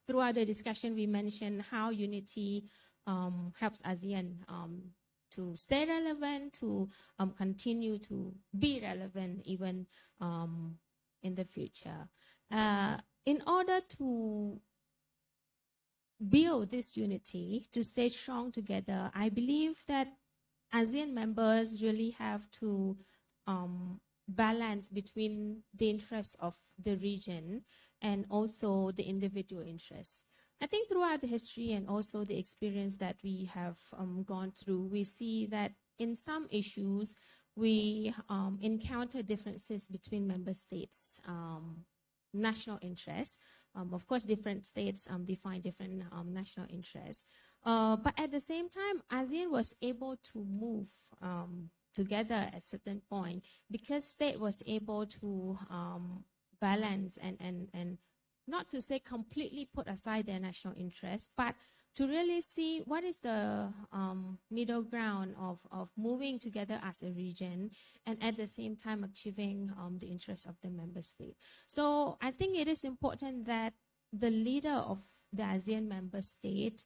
Throughout the discussion, we mentioned how unity helps ASEAN to stay relevant, to continue to be relevant even in the future. In order to build this unity, to stay strong together, I believe that ASEAN members really have to balance between the interests of the region and also the individual interests. I think throughout the history and also the experience that we have gone through, we see that in some issues, we encounter differences between member states' national interests. Of course, different states define different national interests. But at the same time, ASEAN was able to move together at a certain point because state was able to balance and not to say completely put aside their national interests, but to really see what is the middle ground of moving together as a region and at the same time achieving the interests of the member state. So I think it is important that the leader of the ASEAN member state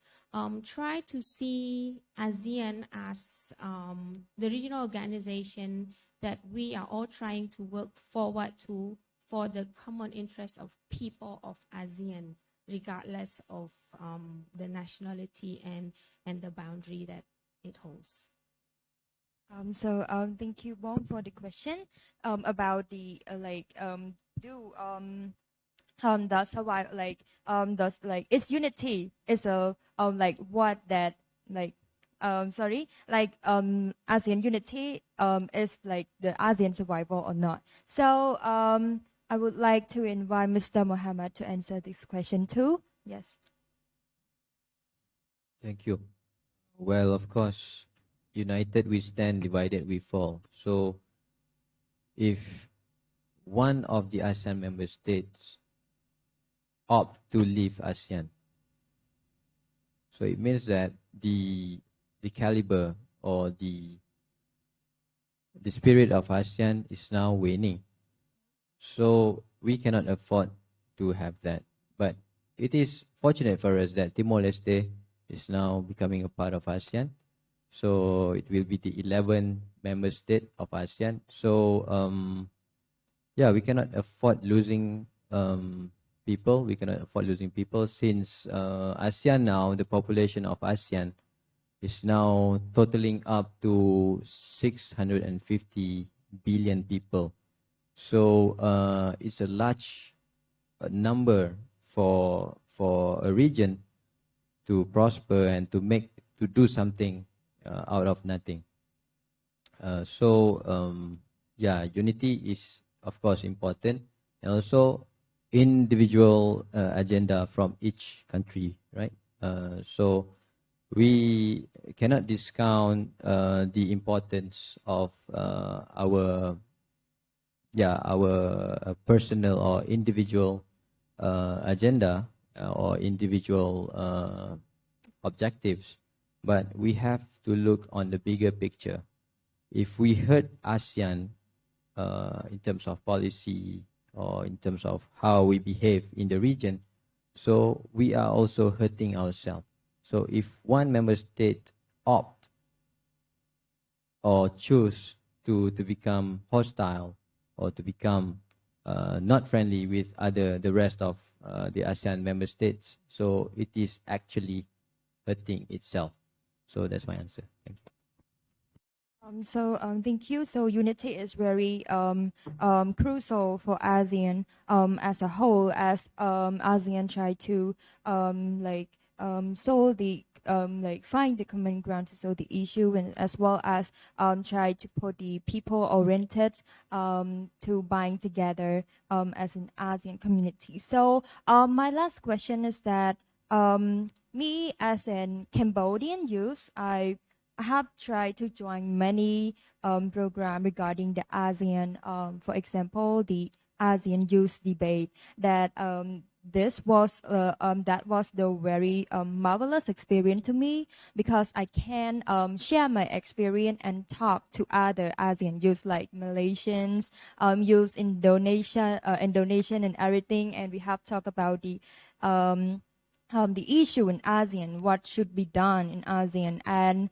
try to see ASEAN as the regional organization that we are all trying to work forward to for the common interest of people of ASEAN, regardless of the nationality and the boundary that it holds. Thank you, Bong, for the question about the does survive does its unity is a what that ASEAN unity is the ASEAN survival or not. So I would like to invite Mr. Mohammed to answer this question too. Yes. Thank you. Well, of course, united we stand, divided we fall. So if one of the ASEAN member states opt to leave ASEAN, so it means that the caliber or the spirit of ASEAN is now waning. So we cannot afford to have that. But it is fortunate for us that Timor-Leste is now becoming a part of ASEAN. So it will be the 11th member state of ASEAN. So yeah, we cannot afford losing people. We cannot afford losing people since ASEAN now, the population of ASEAN is now totaling up to 650 billion people. So it's a large number for a region to prosper and to do something out of nothing. Yeah, unity is of course important, and also individual agenda from each country, right? So we cannot discount the importance of our our personal or individual agenda or individual objectives, but we have to look on the bigger picture. If we hurt ASEAN in terms of policy or in terms of how we behave in the region, so we are also hurting ourselves. So if one member state opt or choose to become hostile or to become not friendly with the rest of the ASEAN member states, so it is actually hurting itself. So that's my answer. Thank you. Thank you. So unity is very crucial for ASEAN as a whole, as ASEAN try to solve the find the common ground to solve the issue, and as well as try to put the people oriented to bind together as an ASEAN community. So my last question is that me as an Cambodian youth, I have tried to join many programs regarding the ASEAN. For example, the ASEAN Youth Debate. That that was the very marvelous experience to me, because I can share my experience and talk to other ASEAN youths like Malaysians, youth Indonesia, Indonesian and everything, and we have talked about the issue in ASEAN, what should be done in ASEAN, and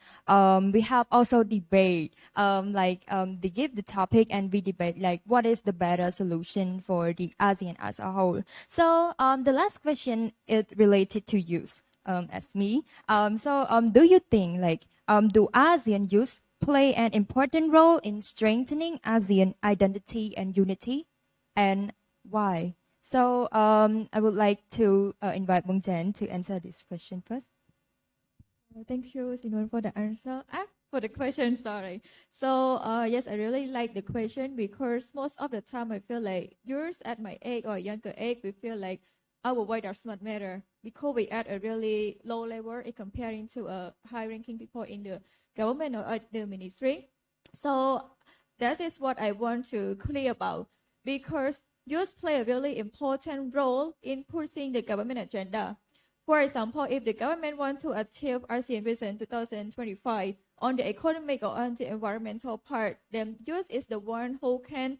we have also debate, they give the topic and we debate like what is the better solution for the ASEAN as a whole. So the last question is related to youth, as me. Do you think do ASEAN youth play an important role in strengthening ASEAN identity and unity, and why? So I would like to invite Bung Jen to answer this question first. Thank you, Sinun, for the answer. For the question, sorry. So yes, I really like the question, because most of the time I feel like youth at my age or younger age, we feel like our voice does not matter, because we at a really low level in comparing to high-ranking people in the government or the ministry. So that is what I want to clear about, because youth play a really important role in pushing the government agenda. For example, if the government wants to achieve ASEAN Vision 2025 on the economic or on the environmental part, then youth is the one who can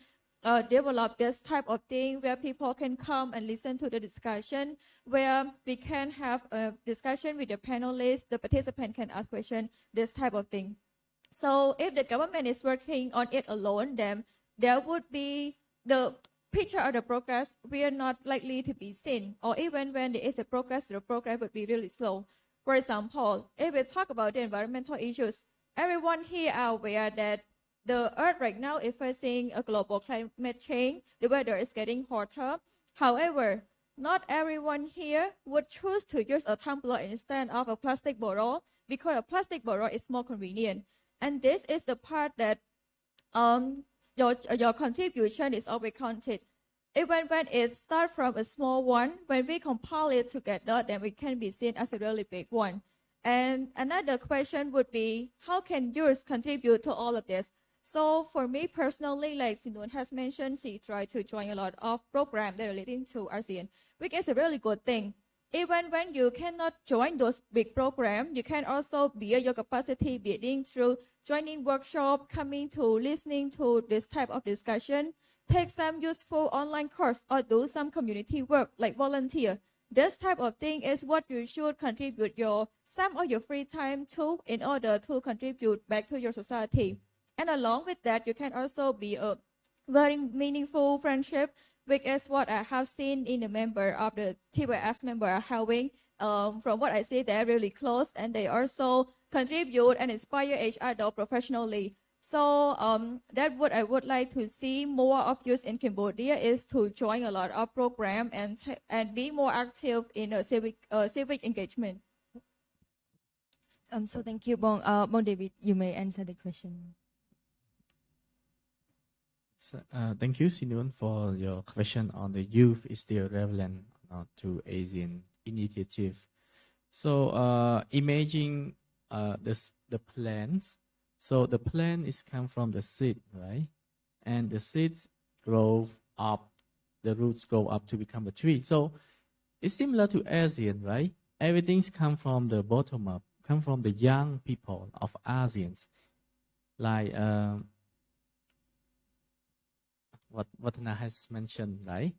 develop this type of thing, where people can come and listen to the discussion, where we can have a discussion with the panelists, the participant can ask questions, this type of thing. So if the government is working on it alone, then there would be the picture of the progress, we are not likely to be seen, or even when there is a progress, the progress would be really slow. For example, if we talk about the environmental issues, everyone here are aware that the Earth right now is facing a global climate change. The weather is getting hotter. However, not everyone here would choose to use a tumbler instead of a plastic bottle, because a plastic bottle is more convenient. And this is the part that your contribution is always counted. Even when it starts from a small one, when we compile it together, then we can be seen as a really big one. And another question would be, how can youth contribute to all of this? So for me personally, like Sinun has mentioned, she tried to join a lot of programs that are relating to ASEAN, which is a really good thing. Even when you cannot join those big programs, you can also build your capacity building through joining workshop, coming to listening to this type of discussion, take some useful online course, or do some community work like volunteer. This type of thing is what you should contribute some of your free time to, in order to contribute back to your society. And along with that, you can also be a very meaningful friendship, which is what I have seen in the member of the TYS member are having. From what I see, they're really close, and they also contribute and inspire each other professionally. So that's what I would like to see more of youth in Cambodia, is to join a lot of programs and be more active in a civic engagement. So thank you, Bong. Bong David, you may answer the question. So, thank you, Sinun, for your question on the youth is still relevant to ASEAN initiative. So imagine the plans. So the plan is come from the SID, right? And the SID grow up, the roots grow up to become a tree. So it's similar to ASEAN, right? Everything's come from the bottom up, come from the young people of ASEAN. Like what Vatana has mentioned, right?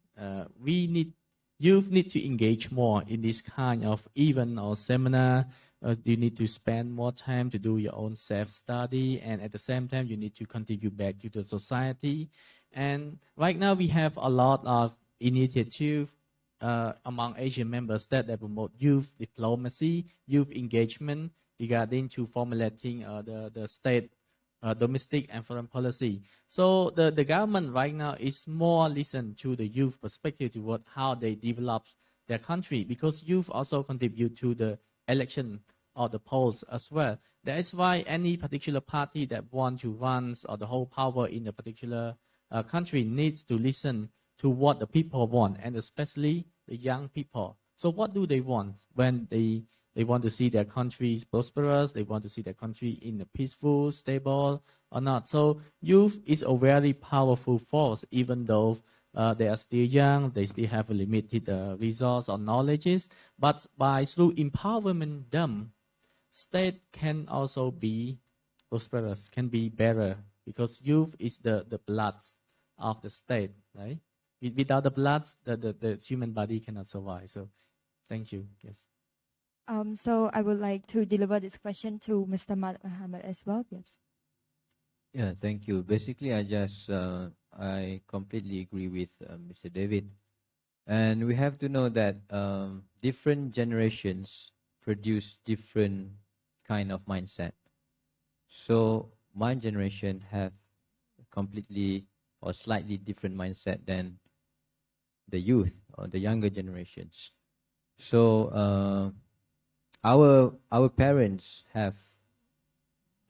Youth need to engage more in this kind of event or seminar. You need to spend more time to do your own self-study, and at the same time, you need to contribute back to the society. And right now, we have a lot of initiative among Asian member states that promote youth diplomacy, youth engagement regarding to formulating the state domestic and foreign policy. So the government right now is more listen to the youth perspective to what how they develop their country, because youth also contribute to the election or the polls as well. That is why any particular party that want to run or the whole power in a particular country needs to listen to what the people want, and especially the young people. So what do they want when they want to see their country prosperous. They want to see their country in a peaceful, stable, or not. So youth is a very powerful force, even though they are still young. They still have a limited resource or knowledges. But by through empowerment them, state can also be prosperous, can be better, because youth is the blood of the state, right? Without the blood, the human body cannot survive. So, thank you. Yes. So I would like to deliver this question to Mr. Muhammad as well. Yes. Yeah, thank you. Basically, I completely agree with Mr. David, and we have to know that different generations produce different kind of mindset. So my generation have a completely or slightly different mindset than the youth or the younger generations. So our parents have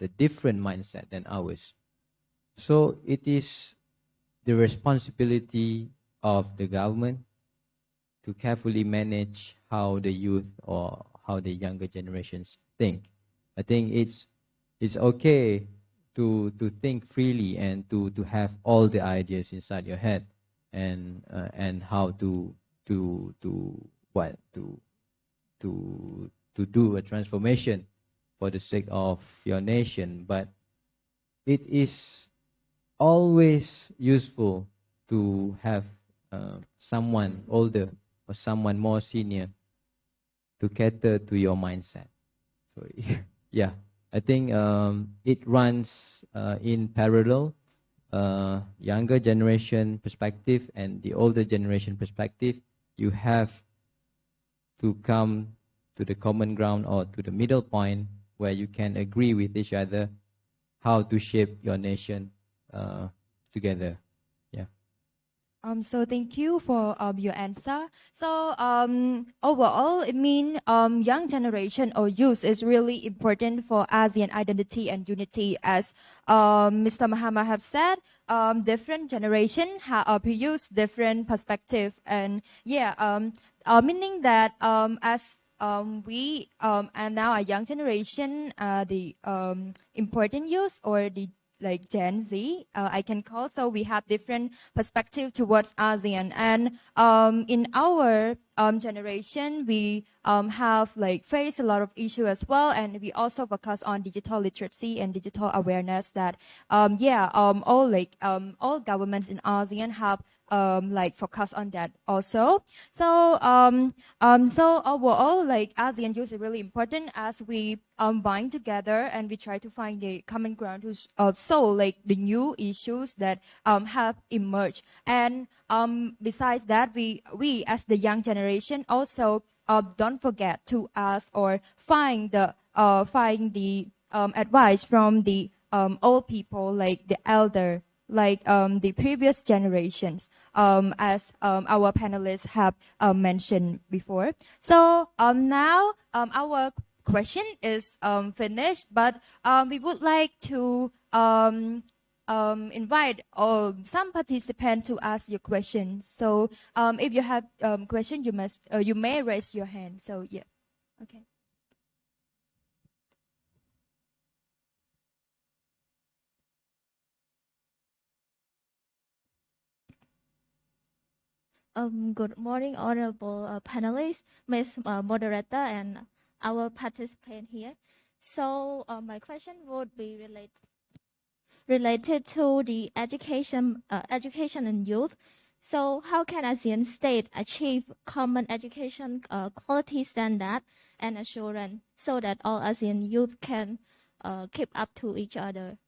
the different mindset than ours. So it is the responsibility of the government to carefully manage how the youth or how the younger generations think. I think it's okay to think freely and to have all the ideas inside your head, and how to what to do a transformation for the sake of your nation. But it is always useful to have someone older or someone more senior to cater to your mindset. So yeah, I think it runs in parallel. Younger generation perspective and the older generation perspective, you have to come to the common ground or to the middle point where you can agree with each other how to shape your nation together. Yeah. So thank you for your answer. So overall, it means young generation or youth is really important for ASEAN identity and unity. As Mr. Muhammad have said, different generation produce different perspective, and yeah, meaning that as we and now a young generation, the important youth or the like Gen Z, I can call. So we have different perspective towards ASEAN, and in our generation, we have like faced a lot of issue as well, and we also focus on digital literacy and digital awareness. That all governments in ASEAN have like focus on that also. So so overall, like ASEAN youth is really important as we bind together and we try to find a common ground to solve like the new issues that have emerged. And besides that, we as the young generation also don't forget to ask or find the advice from the old people, like the elder, like the previous generations, as our panelists have mentioned before. So now our question is finished, but we would like to invite some participants to ask your questions. So if you have question, you may raise your hand. So yeah, okay. Good morning, honorable panelists, Ms. Moderator, and our participant here. So my question would be related to the education and youth. So how can ASEAN state achieve common education quality standard and assurance so that all ASEAN youth can keep up to each other?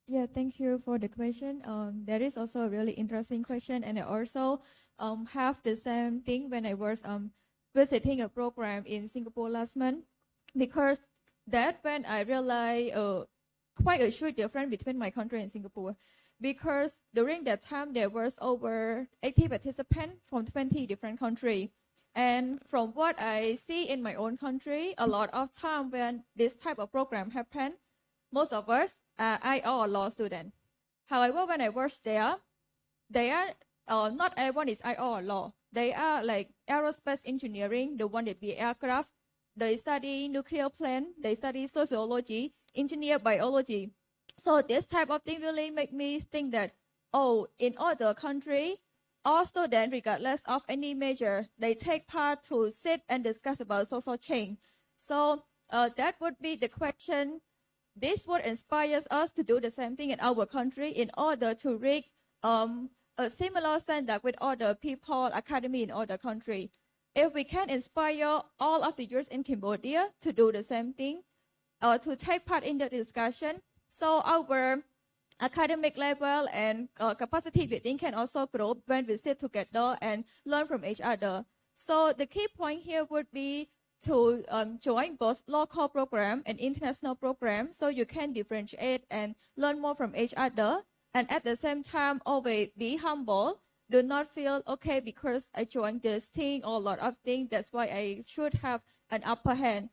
Yeah, thank you for the question. That is also a really interesting question, and I also have the same thing when I was visiting a program in Singapore last month, because that when I realized quite a huge difference between my country and Singapore, because during that time there was over 80 participants from 20 different countries. And from what I see in my own country, a lot of time when this type of program happen, most of us are IR law student. However, when I was there, they are not everyone is IR law. They are like aerospace engineering, the one that be aircraft. They study nuclear plant. They study sociology, engineer biology. So this type of thing really make me think that, oh, in other country, all students, regardless of any major, they take part to sit and discuss about social change. So that would be the question. This would inspire us to do the same thing in our country in order to reach a similar standard with other people, academy in other country. If we can inspire all of the youth in Cambodia to do the same thing, to take part in the discussion, so our academic level and capacity building can also grow when we sit together and learn from each other. So the key point here would be to join both local program and international program, so you can differentiate and learn more from each other. And at the same time, always be humble. Do not feel, okay, because I joined this thing or a lot of things, that's why I should have an upper hand.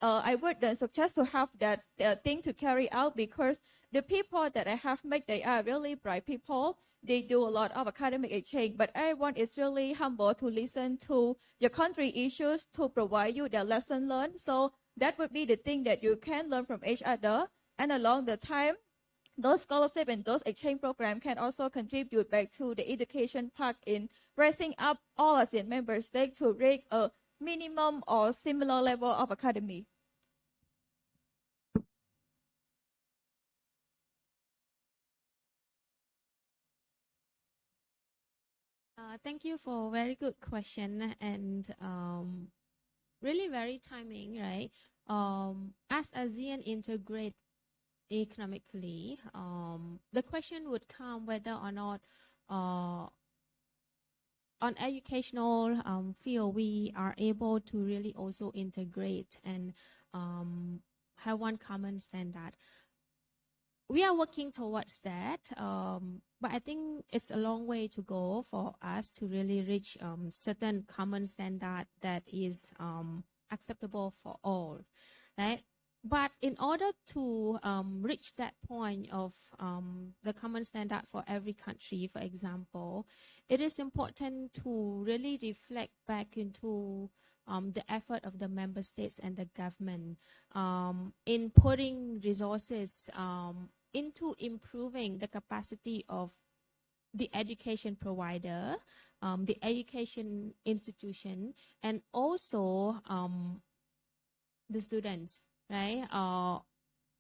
I would suggest to have that thing to carry out, because the people that I have met, they are really bright people. They do a lot of academic exchange, but everyone is really humble to listen to your country issues to provide you their lesson learned. So that would be the thing that you can learn from each other. And along the time, those scholarship and those exchange programs can also contribute back to the education part in raising up all ASEAN member states to reach a minimum or similar level of academy. Thank you for a very good question, and really very timing, right? As ASEAN integrate economically, the question would come whether or not on educational field we are able to really also integrate and have one common standard. We are working towards that, but I think it's a long way to go for us to really reach certain common standard that is acceptable for all, right? But in order to reach that point of the common standard for every country, for example, it is important to really reflect back into the effort of the member states and the government in putting resources into improving the capacity of the education provider, the education institution, and also the students, right?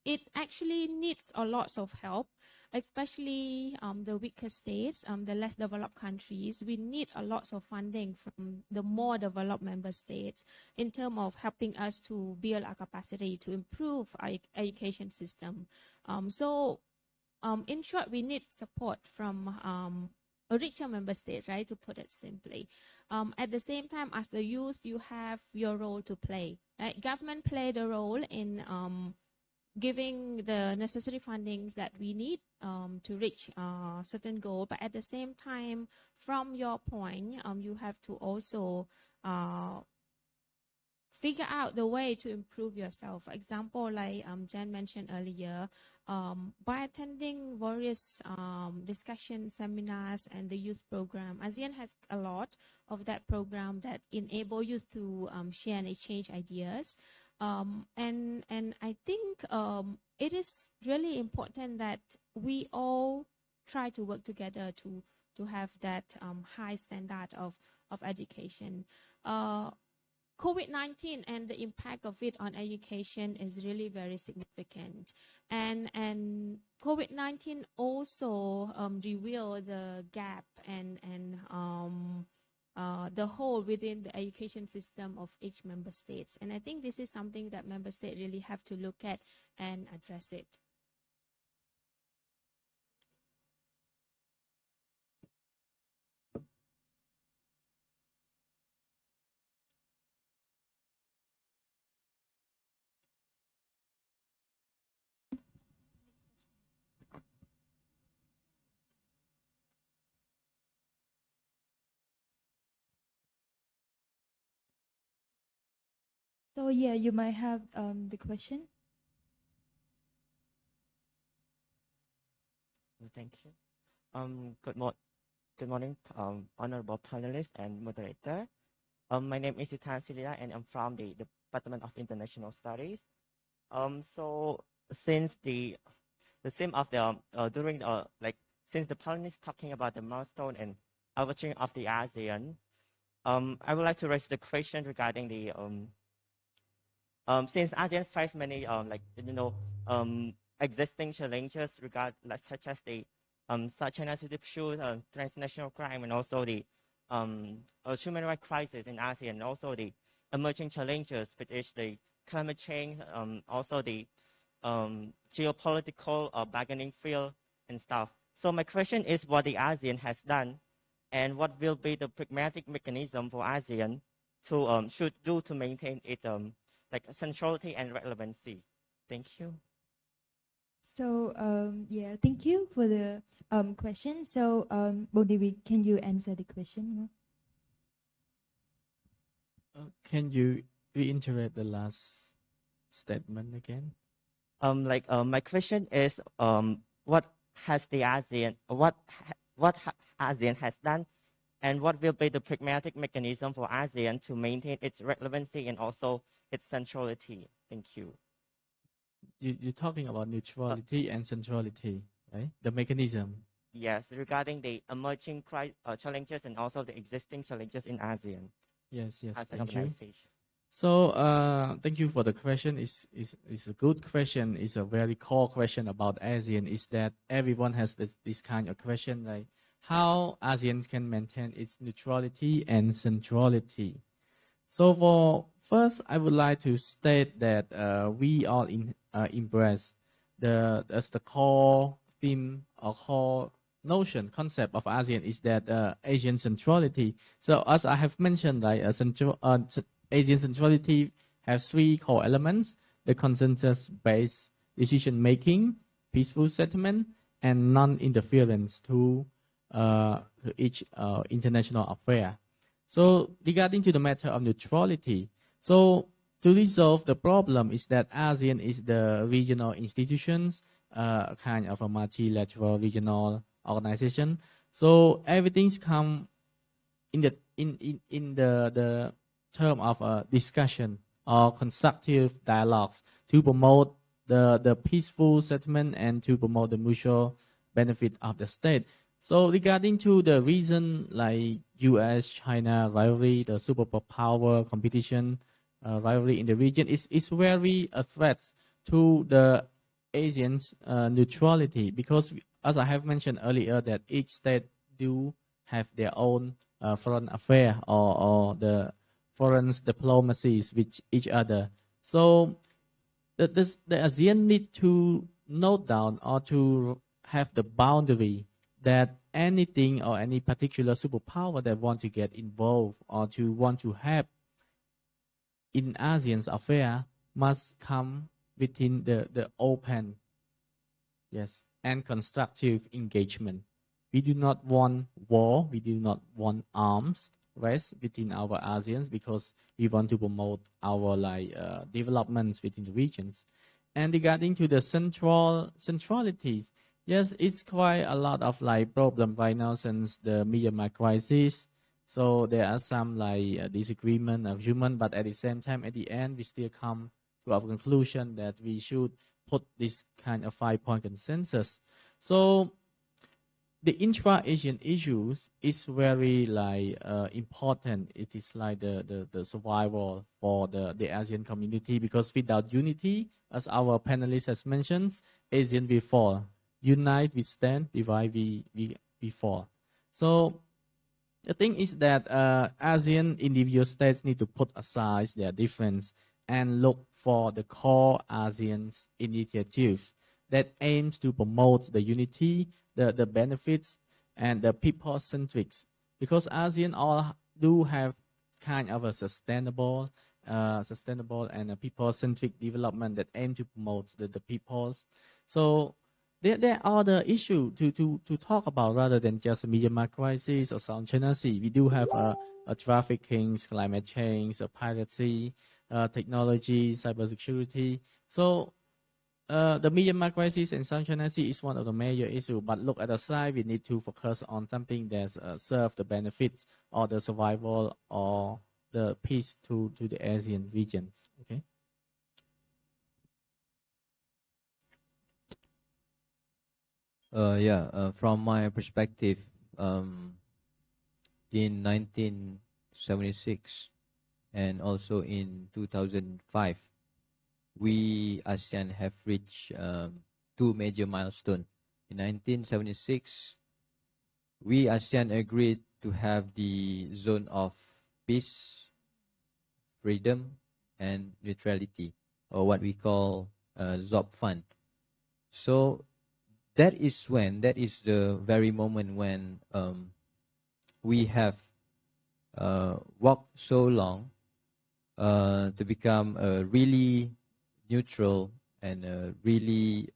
It actually needs a lot of help, especially the weaker states, the less developed countries. We need a lot of funding from the more developed member states in terms of helping us to build our capacity to improve our education system. In short, we need support from a richer member states, right, to put it simply. At the same time, as the youth, you have your role to play, right? Government play the role in giving the necessary fundings that we need to reach certain goal. But at the same time, from your point, you have to also figure out the way to improve yourself. For example, like Jen mentioned earlier, by attending various discussion seminars and the youth program, ASEAN has a lot of that program that enable youth to share and exchange ideas. And I think it is really important that we all try to work together to have that high standard of education. COVID-19 and the impact of it on education is really very significant. And COVID-19 also revealed the gap and the hole within the education system of each member states. And I think this is something that member states really have to look at and address it. So yeah, you might have the question. Thank you. Good morning, honorable panelists and moderator. My name is Itan Silila, and I'm from the Department of International Studies. So since the theme of the during since the panelists talking about the milestone and averaging of the ASEAN, I would like to raise the question regarding the since ASEAN face many existing challenges such as the South China Sea issue, transnational crime, and also the human rights crisis in ASEAN, and also the emerging challenges, which is the climate change, also the geopolitical bargaining field and stuff. So my question is what the ASEAN has done, and what will be the pragmatic mechanism for ASEAN to should do to maintain its centrality and relevancy. Thank you. So yeah, thank you for the question. So David, can you answer the question? Can you reiterate the last statement again? My question is what has the ASEAN ASEAN has done, and what will be the pragmatic mechanism for ASEAN to maintain its relevancy and also its centrality? Thank you. You're talking about neutrality and centrality, right? The mechanism. Yes, regarding the emerging challenges and also the existing challenges in ASEAN. Yes, as an thank you. organization. So thank you for the question. It's a good question. It's a very core question about ASEAN. Is that everyone has this kind of question, like how ASEAN can maintain its neutrality and centrality. So for first, I would like to state that we all embrace as the core theme or core concept of ASEAN is that Asian centrality. So as I have mentioned, like Asian centrality has three core elements: the consensus-based decision making, peaceful settlement, and non-interference to each international affair. So regarding to the matter of neutrality, so to resolve the problem is that ASEAN is the regional institutions, kind of a multilateral regional organization. So everything's come in the term of a discussion or constructive dialogues to promote the peaceful settlement and to promote the mutual benefit of the state. So regarding to the reason like U.S. China rivalry, the superpower competition rivalry in the region is very a threat to the ASEAN's neutrality, because as I have mentioned earlier that each state do have their own foreign affair or the foreign diplomacies with each other. So the ASEAN need to note down or to have the boundary that anything or any particular superpower that want to get involved or to want to have in ASEAN's affair must come within the open, yes, and constructive engagement. We do not want war. We do not want arms race within our ASEANs, because we want to promote our developments within the regions. And regarding to the centralities, yes, it's quite a lot of problem right now since the Myanmar crisis. So there are some disagreement of human, but at the same time, at the end, we still come to our conclusion that we should put this kind of 5-point consensus. So the intra-Asian issues is very like important. It is like the survival for the ASEAN community, because without unity, as our panelists has mentioned, ASEAN will fall. Unite we stand, divide we fall. So the thing is that ASEAN individual states need to put aside their difference and look for the core ASEAN's initiative that aims to promote the unity, the benefits, and the people-centric. Because ASEAN all do have kind of a sustainable and a people-centric development that aim to promote the peoples. So there are the issue to talk about rather than just Myanmar crisis or South China Sea. We do have a trafficking, climate change, a piracy, technology, cybersecurity. So the Myanmar crisis and South China Sea is one of the major issues. But look at the side, we need to focus on something that serve the benefits or the survival or the peace to the ASEAN regions. Okay. From my perspective, in 1976 and also in 2005, we ASEAN have reached two major milestones. In 1976, we ASEAN agreed to have the zone of peace, freedom, and neutrality, or what we call ZOP-FUN. So that is the very moment when we have walked so long to become a really neutral and a really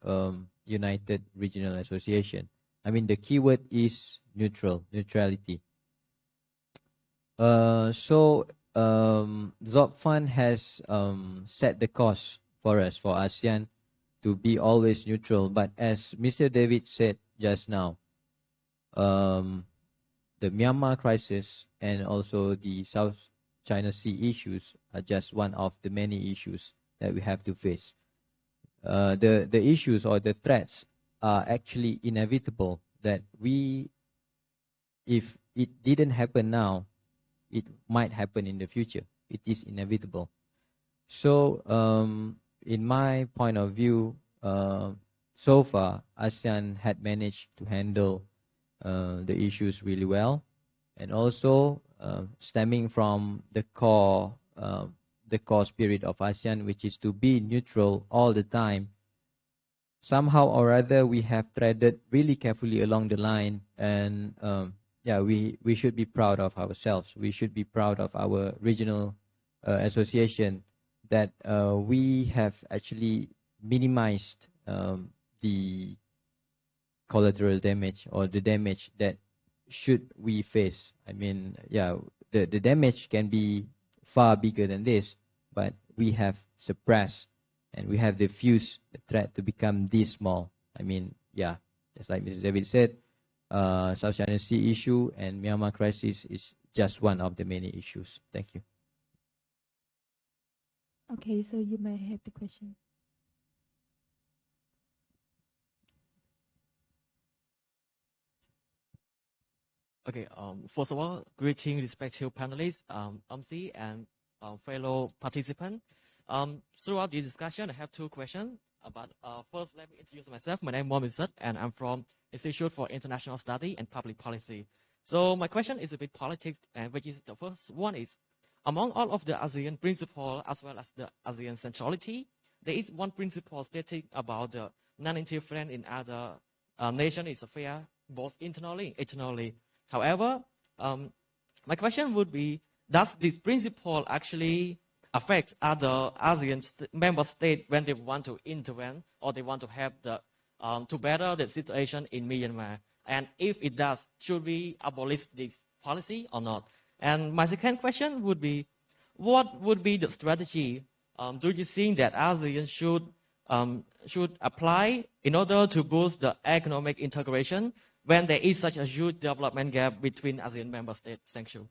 united regional association. I mean, the keyword is neutrality. ZOP-FUN has set the course for us, for ASEAN, to be always neutral. But as Mr. David said just now, the Myanmar crisis and also the South China Sea issues are just one of the many issues that we have to face. The issues or the threats are actually inevitable, that if it didn't happen now, it might happen in the future. It is inevitable. So in my point of view, so far, ASEAN had managed to handle the issues really well, and also stemming from the core spirit of ASEAN, which is to be neutral all the time. Somehow or other, we have treaded really carefully along the line, and we should be proud of ourselves. We should be proud of our regional association, that we have actually minimized the collateral damage or the damage that should we face. I mean, the damage can be far bigger than this, but we have suppressed and we have diffused the threat to become this small. I mean, just like Mr. David said, South China Sea issue and Myanmar crisis is just one of the many issues. Thank you. Okay, so you may have the question. Okay, first of all, greeting respected panelists, MC and fellow participants. Throughout the discussion, I have two questions. But first, let me introduce myself. My name is Mohamed, and I'm from Institute for International Study and Public Policy. So my question is a bit politics, and which is the first one is, among all of the ASEAN principles as well as the ASEAN centrality, there is one principle stating about the non-interference in other nations' affairs, both internally and externally. However, my question would be, does this principle actually affect other ASEAN member states when they want to intervene or they want to have the to better the situation in Myanmar? And if it does, should we abolish this policy or not? And my second question would be, what would be the strategy do you think that ASEAN should apply in order to boost the economic integration when there is such a huge development gap between ASEAN member states? Thank you.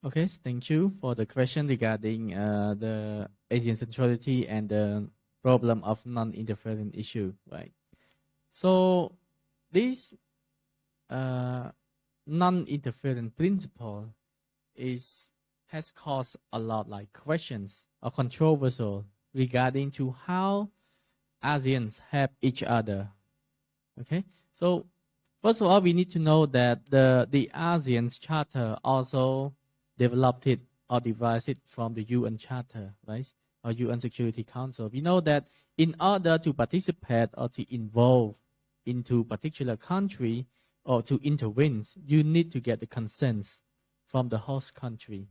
Okay, thank you for the question regarding the Asian centrality and the problem of non-interference issue, right? So this non-interference principle has caused a lot like questions or controversial regarding to how ASEANs help each other. Okay, so first of all, we need to know that the ASEAN Charter also developed it or devised it from the UN Charter, right? Or UN Security Council. We know that in order to participate or to involve into particular country or to intervene, you need to get the consent from the host country.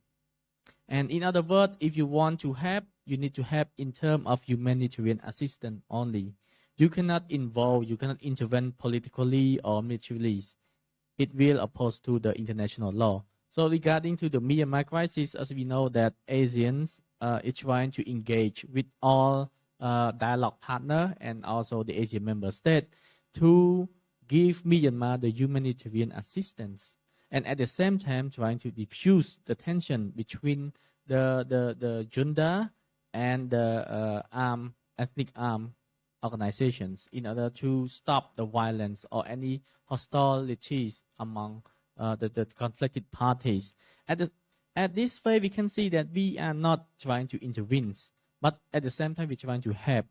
And in other words, if you want to help, you need to help in terms of humanitarian assistance only. You cannot involve, you cannot intervene politically or militarily. It will oppose to the international law. So regarding to the Myanmar crisis, as we know that ASEAN is trying to engage with all dialogue partner and also the Asian member state to give Myanmar the humanitarian assistance, and at the same time trying to diffuse the tension between the junta and the ethnic armed organizations in order to stop the violence or any hostilities among the conflicted parties. At this phase, we can see that we are not trying to intervene, but at the same time, we're trying to help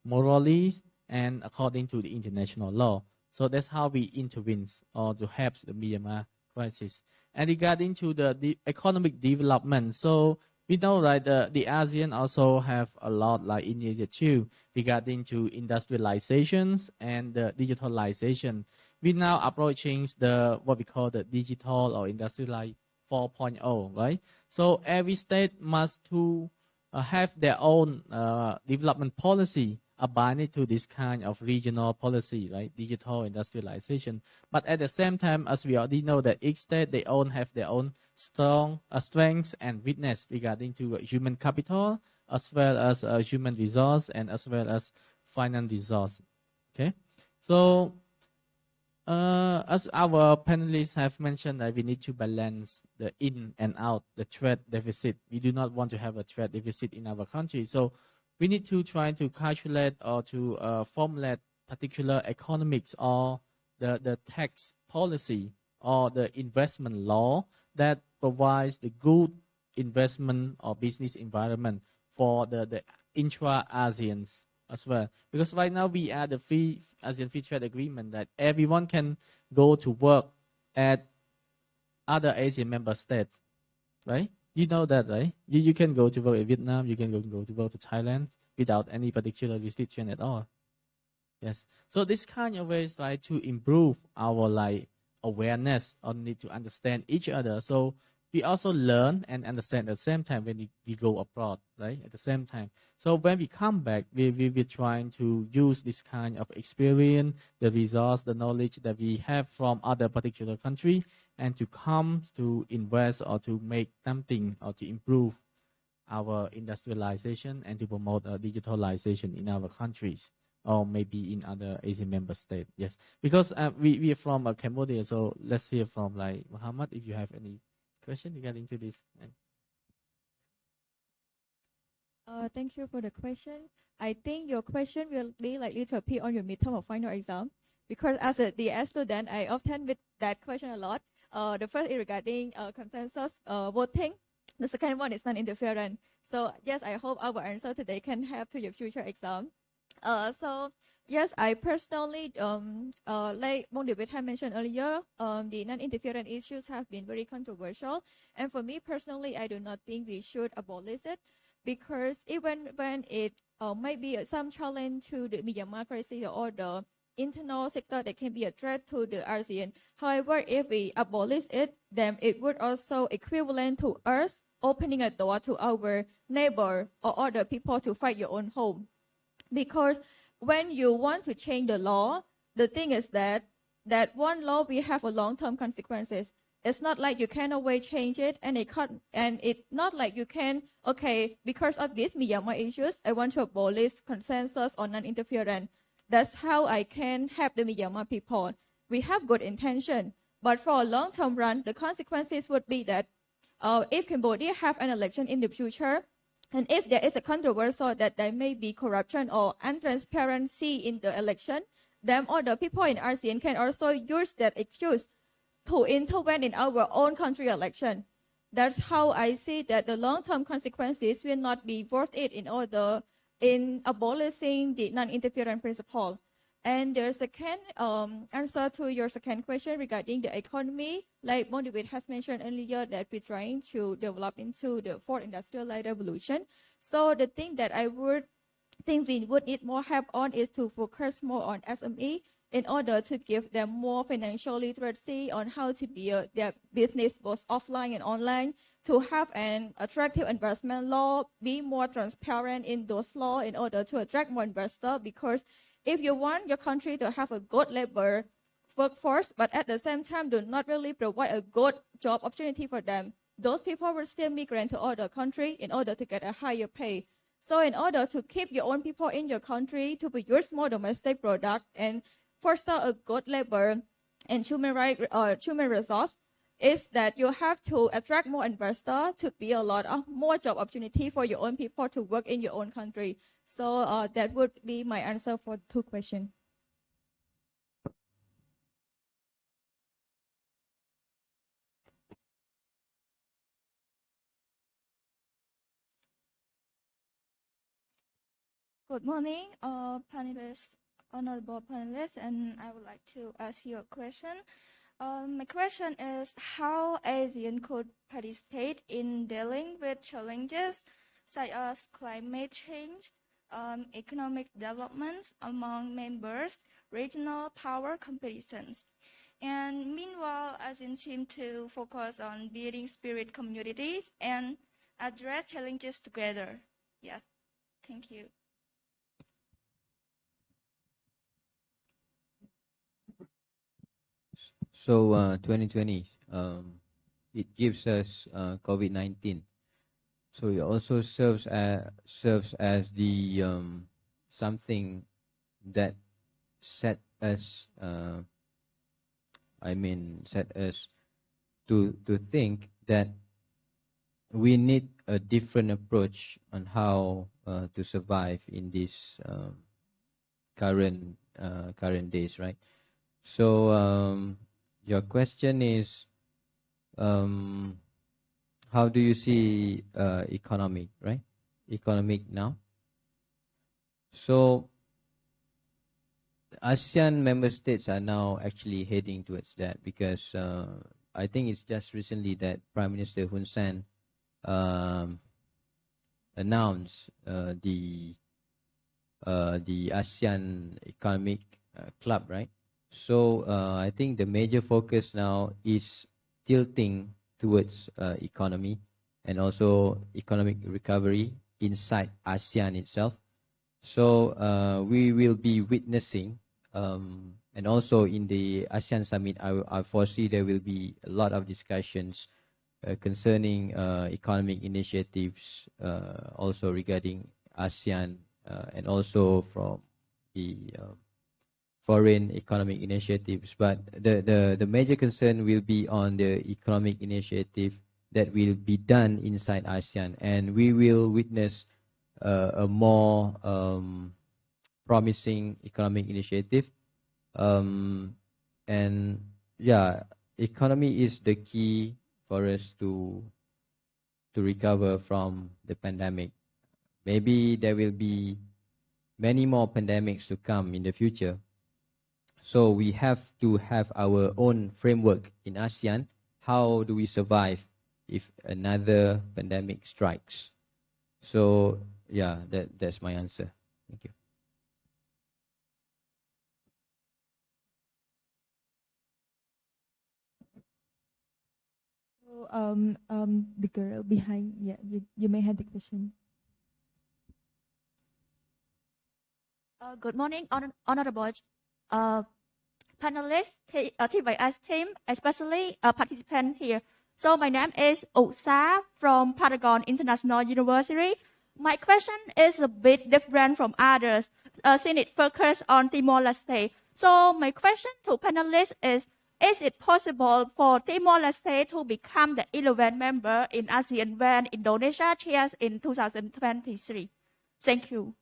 morally and according to the international law. So that's how we intervene or to help the Myanmar crisis. And regarding to the economic development, so we know that the ASEAN also have a lot like initiative regarding to industrializations and digitalization. We now approaching the what we call the digital or industrial 4.0, right? So every state must to have their own development policy abiding to this kind of regional policy, right? Digital industrialization. But at the same time, as we already know that each state, they own have their own strong strengths and weakness regarding to human capital, as well as human resource, and as well as finance resource. Okay, so as our panelists have mentioned, that we need to balance the in and out, the trade deficit. We do not want to have a trade deficit in our country, so we need to try to calculate or to formulate particular economics or the tax policy or the investment law that provides the good investment or business environment for the intra-ASEANs as well. Because right now we are the ASEAN Free Trade Agreement that everyone can go to work at other Asian member states, right? You know that, right? You can go to work in Vietnam, you can go to work to Thailand without any particular restriction at all. Yes. So this kind of ways like to improve our like awareness or need to understand each other. So we also learn and understand at the same time when we go abroad, right? At the same time. So when we come back, we're trying to use this kind of experience, the resource, the knowledge that we have from other particular country, and to come to invest or to make something or to improve our industrialization and to promote digitalization in our countries or maybe in other Asian member states. Yes, because we are from Cambodia, so let's hear from like Muhammad if you have any question regarding to this. Thank you for the question. I think your question will be likely to appear on your midterm or final exam, because as a DS student, I often meet that question a lot. The first is regarding consensus voting. The second one is non-interference. So yes, I hope our answer today can help to your future exam. So yes, I personally, like Mon David had mentioned earlier, the non-interference issues have been very controversial. And for me personally, I do not think we should abolish it, because even when it might be some challenge to the Myanmar crisis or the internal sector that can be a threat to the ASEAN. However, if we abolish it, then it would also equivalent to us opening a door to our neighbor or other people to fight your own home. Because when you want to change the law, the thing is that one law will have a long-term consequences. It's not like you can always change it, and it's not like you can, okay, because of these Myanmar issues, I want to abolish consensus on non-interference. That's how I can help the Myanmar people. We have good intention, but for a long-term run, the consequences would be that if Cambodia have an election in the future, and if there is a controversy that there may be corruption or untransparency in the election, then other people in ASEAN can also use that excuse to intervene in our own country election. That's how I see that the long-term consequences will not be worth it in abolishing the non-interference principle. And the second answer to your second question regarding the economy, like David has mentioned earlier, that we're trying to develop into the fourth industrial revolution. So the thing that I would think we would need more help on is to focus more on SME in order to give them more financial literacy on how to be their business both offline and online, to have an attractive investment law, be more transparent in those laws in order to attract more investors, because if you want your country to have a good labor workforce, but at the same time do not really provide a good job opportunity for them, those people will still migrate to other country in order to get a higher pay. So in order to keep your own people in your country, to produce more domestic product and foster a good labor and human resource, is that you have to attract more investors to be a lot of more job opportunity for your own people to work in your own country. So that would be my answer for the two questions. Good morning, panelists, honorable panelists, and I would like to ask you a question. My question is how ASEAN could participate in dealing with challenges such as climate change, economic development among members, regional power competitions. And meanwhile, ASEAN seems to focus on building spirit communities and address challenges together. Yeah, thank you. So 2020, it gives us COVID-19. So it also serves as the something that set us to think that we need a different approach on how to survive in these current days, right? So your question is, how do you see economic, right? Economic now. So ASEAN member states are now actually heading towards that, because I think it's just recently that Prime Minister Hun Sen announced the ASEAN Economic Club, right? So I think the major focus now is tilting towards economy and also economic recovery inside ASEAN itself. So we will be witnessing, and also in the ASEAN summit, I foresee there will be a lot of discussions concerning economic initiatives, also regarding ASEAN, and also from the foreign economic initiatives. But the major concern will be on the economic initiative that will be done inside ASEAN, and we will witness a more promising economic initiative. And yeah, economy is the key for us to recover from the pandemic. Maybe there will be many more pandemics to come in the future. So we have to have our own framework in ASEAN. How do we survive if another pandemic strikes? So yeah, that's my answer. Thank you. So the girl behind, yeah, you may have the question. Good morning, honorable panelists, TVS team, especially participant here. So my name is Osa from Paragon International University. My question is a bit different from others, since it focuses on Timor-Leste. So my question to panelists is, is it possible for Timor-Leste to become the 11th member in ASEAN when Indonesia chairs in 2023? Thank you.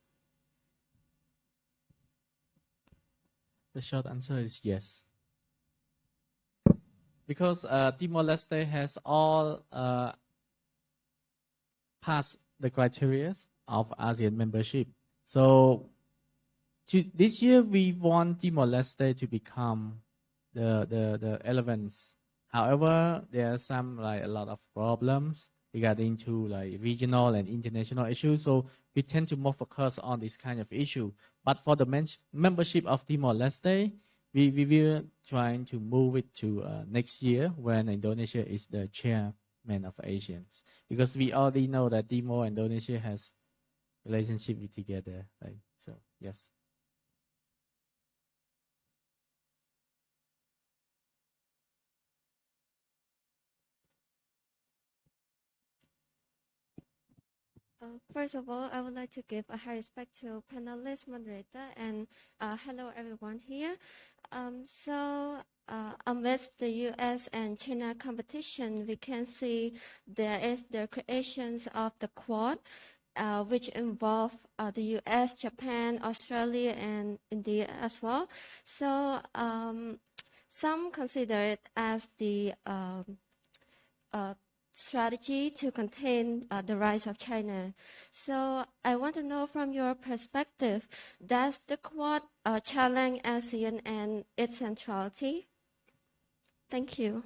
The short answer is yes. Because Timor-Leste has all passed the criteria of ASEAN membership. So this year we want Timor-Leste to become the 11th. However, there are some a lot of problems regarding to regional and international issues. So we tend to more focus on this kind of issue. But for the membership of Timor-Leste, we will trying to move it to next year when Indonesia is the chairman of ASEAN. Because we already know that Timor and Indonesia has relationship together, right? So yes. First of all, I would like to give a high respect to panelist, moderator, and hello everyone here. Amidst the U.S. and China competition, we can see there is the creations of the Quad, which involve the U.S., Japan, Australia, and India as well. So some consider it as the strategy to contain the rise of China. So I want to know from your perspective, does the Quad challenge ASEAN and its centrality? Thank you.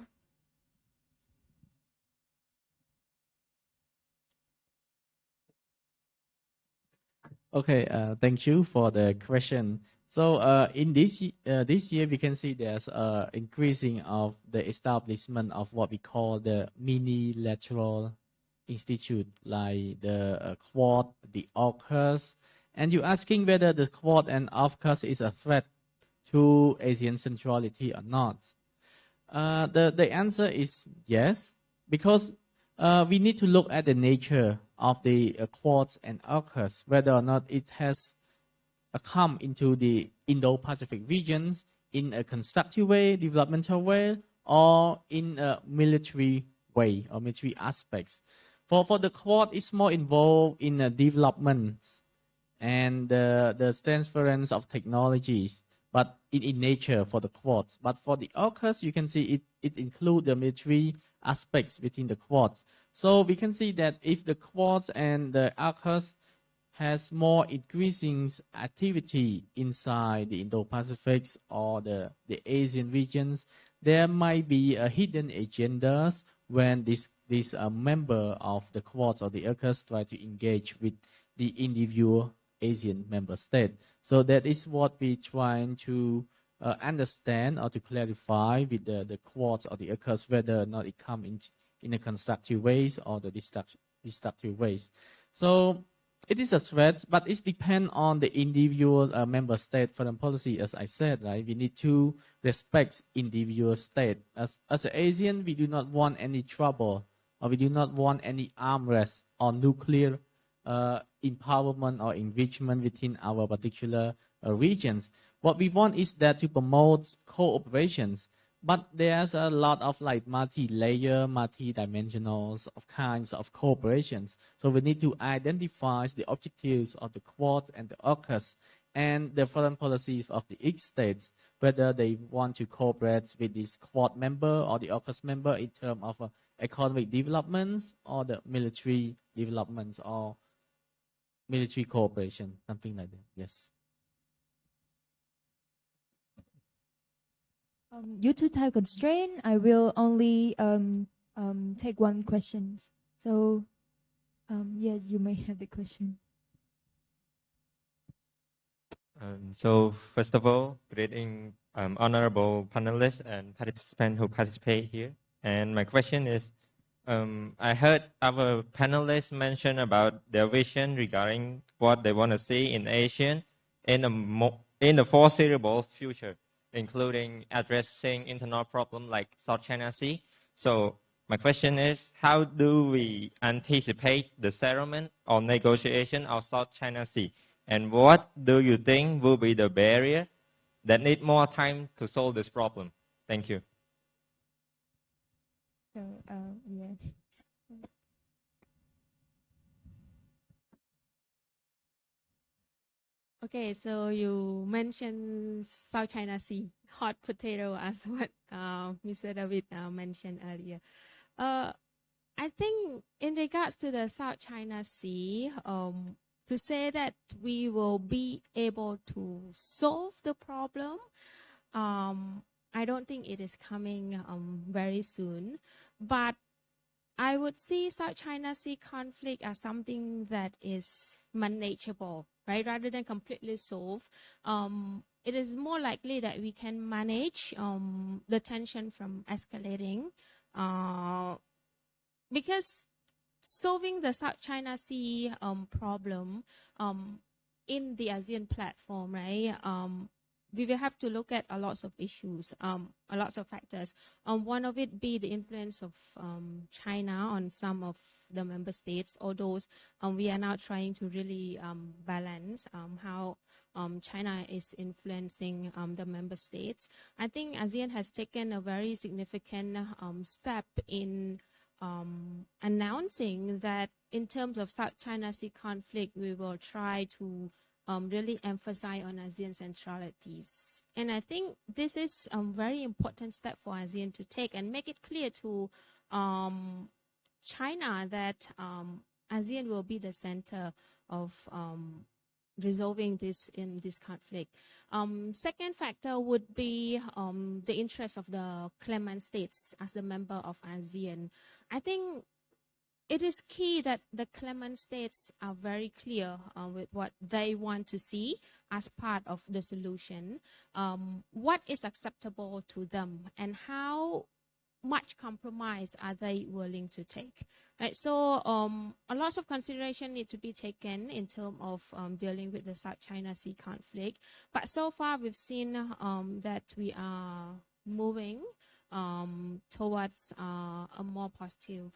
Okay, thank you for the question. So in this year, we can see there's increasing of the establishment of what we call the mini-lateral institute, like the Quad, the AUKUS. And you're asking whether the Quad and AUKUS is a threat to ASEAN centrality or not. The answer is yes, because we need to look at the nature of the Quads and AUKUS, whether or not it has come into the Indo-Pacific regions in a constructive way, developmental way, or in a military way or military aspects. For the Quad, it's more involved in development and the transference of technologies, but in nature for the Quads. But for the AUKUS, you can see it includes the military aspects within the Quads. So we can see that if the Quads and the AUKUS has more increasing activity inside the Indo-Pacific or the Asian regions, there might be hidden agendas when this member of the Quads or the AUKUS try to engage with the individual Asian member state. So that is what we trying to understand or to clarify with the Quads or the AUKUS, whether or not it come in a constructive ways or the destructive ways. So it is a threat, but it depends on the individual member state foreign policy. As I said, right, we need to respect individual state. As an ASEAN, we do not want any trouble, or we do not want any arm race or nuclear empowerment or enrichment within our particular regions. What we want is that to promote cooperations. But there's a lot of multi-layer, multi-dimensional of kinds of cooperations. So we need to identify the objectives of the Quad and the AUKUS and the foreign policies of the each states, whether they want to cooperate with this Quad member or the AUKUS member in terms of economic developments or the military developments or military cooperation, something like that. Yes. Due to time constraint, I will only take one question. So, yes, you may have the question. So first of all, greeting honorable panelists and participants who participate here. And my question is, I heard our panelists mention about their vision regarding what they want to see in ASEAN in the foreseeable future, including addressing internal problems like South China Sea. So my question is, how do we anticipate the settlement or negotiation of South China Sea? And what do you think will be the barrier that need more time to solve this problem? Thank you. So yeah. Okay, so you mentioned South China Sea, hot potato, as what Mr. David mentioned earlier. I think in regards to the South China Sea, to say that we will be able to solve the problem, I don't think it is coming very soon. But I would see South China Sea conflict as something that is manageable, right? Rather than completely solve. It is more likely that we can manage the tension from escalating. Because solving the South China Sea problem in the ASEAN platform, right? We will have to look at a lot of issues, a lot of factors. One of it be the influence of China on some of the member states, although we are now trying to really balance how China is influencing the member states. I think ASEAN has taken a very significant step in announcing that in terms of South China Sea conflict, we will try to really emphasize on ASEAN centralities. And I think this is a very important step for ASEAN to take and make it clear to China that ASEAN will be the center of resolving this conflict. Second factor would be the interest of the claimant states as the member of ASEAN. I think it is key that the claimant states are very clear with what they want to see as part of the solution, what is acceptable to them, and how much compromise are they willing to take. Right, so a lot of consideration need to be taken in terms of dealing with the South China Sea conflict. But so far, we've seen that we are moving towards a more positive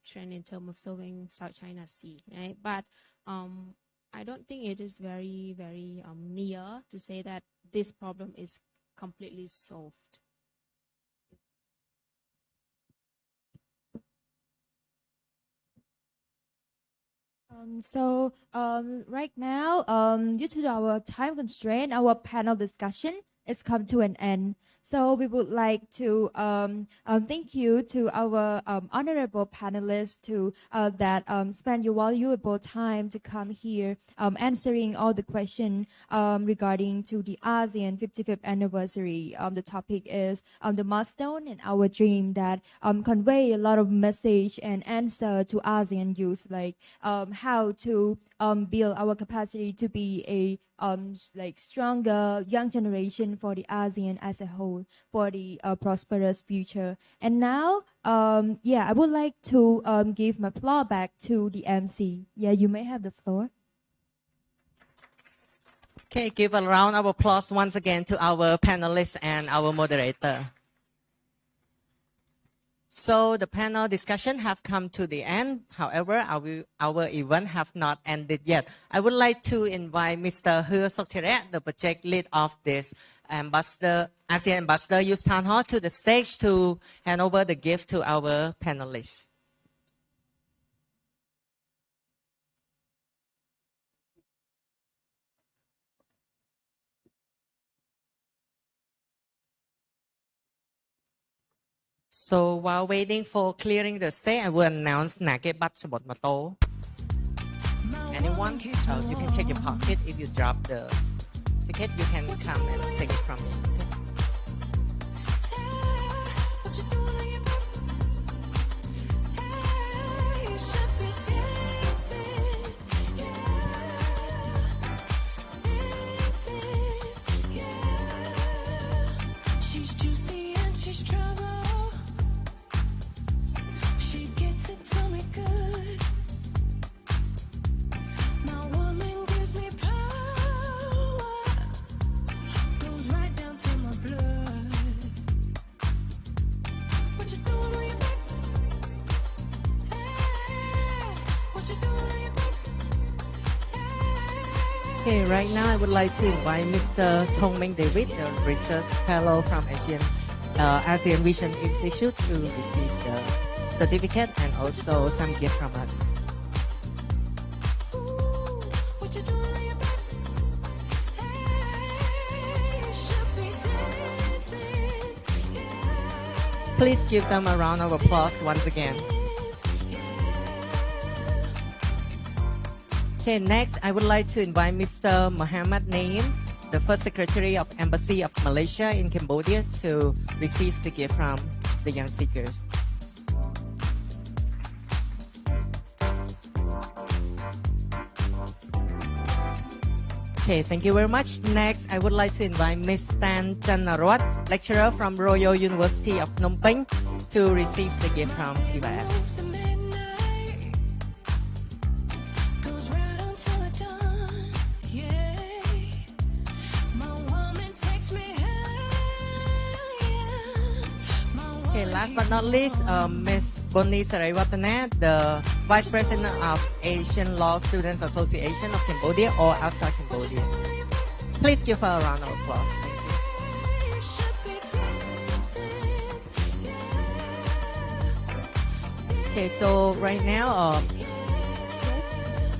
trend in terms of solving South China Sea. Right, but I don't think it is very, very near to say that this problem is completely solved. Right now, due to our time constraint, our panel discussion is come to an end. So we would like to thank you to our honorable panelists to that spend your valuable time to come here answering all the questions regarding to the ASEAN 55th anniversary. The topic is the milestone and our dream that convey a lot of message and answer to ASEAN youth, like how to build our capacity to be a like stronger young generation for the ASEAN as a whole, for the prosperous future. And now, I would like to give my floor back to the MC. Yeah, you may have the floor. Okay, give a round of applause once again to our panelists and our moderator. So the panel discussion have come to the end. However, our event have not ended yet. I would like to invite Mr. Hua Soktiret, the project lead of this ASEAN Ambassador Youth Town Hall, to the stage to hand over the gift to our panelists. So while waiting for clearing the stage, I will announce Nage Bat Sabot Mato. Anyone? You can check your pocket. If you drop the ticket, you can come and take it from me. Okay, right now I would like to invite Mr. Tong Meng David, the research fellow from ASEAN Vision Institute, to receive the certificate and also some gift from us. Please give them a round of applause once again. Okay, next I would like to invite Mr. Muhammad Naim, the first Secretary of Embassy of Malaysia in Cambodia, to receive the gift from the young seekers. Okay, thank you very much. Next, I would like to invite Ms. Tan Chanarot, lecturer from Royal University of Phnom Penh, to receive the gift from TYS. Okay, last but not least, Ms. Bonnie Sarayawatana, the Vice President of Asian Law Students Association of Cambodia or outside Cambodia. Please give her a round of applause. Thank you. Okay, so right now, Yes,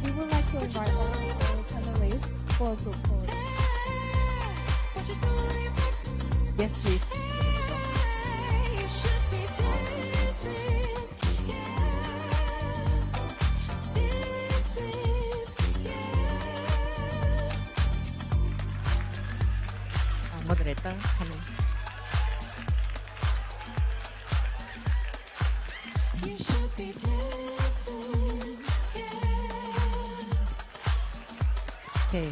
we would like to invite all of our panelists for a group photo. Yes, please. Moderator, coming. Okay.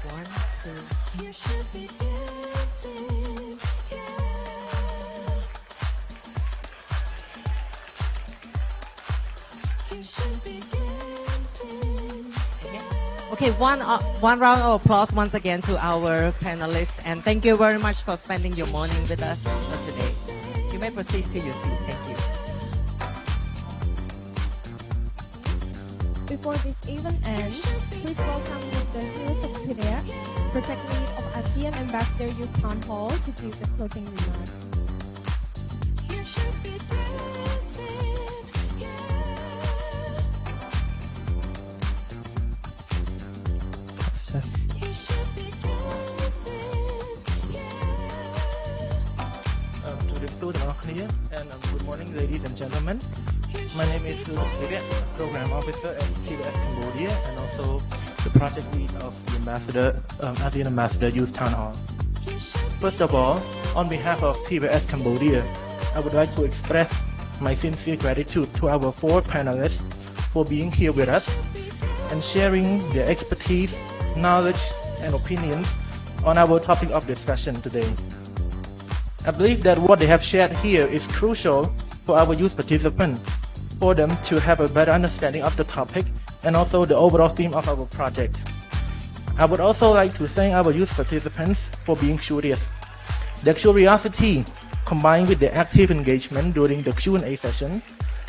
1, 2. You should be dancing. You should be dancing. Okay, one round of applause once again to our panelists, and thank you very much for spending your morning with us for today. You may proceed to your seat. Thank you. Before this event ends, please welcome Mr. Hill Secretariat, Project Lead of ASEAN Ambassador Youth Town Hall, to give the closing remarks. And good morning, ladies and gentlemen. My name is Vivek, Program Officer at TBS Cambodia, and also the project lead of the ASEAN Ambassador Youth Town Hall. First of all, on behalf of TBS Cambodia, I would like to express my sincere gratitude to our 4 panelists for being here with us and sharing their expertise, knowledge, and opinions on our topic of discussion today. I believe that what they have shared here is crucial for our youth participants, for them to have a better understanding of the topic and also the overall theme of our project. I would also like to thank our youth participants for being curious. Their curiosity, combined with their active engagement during the Q&A session,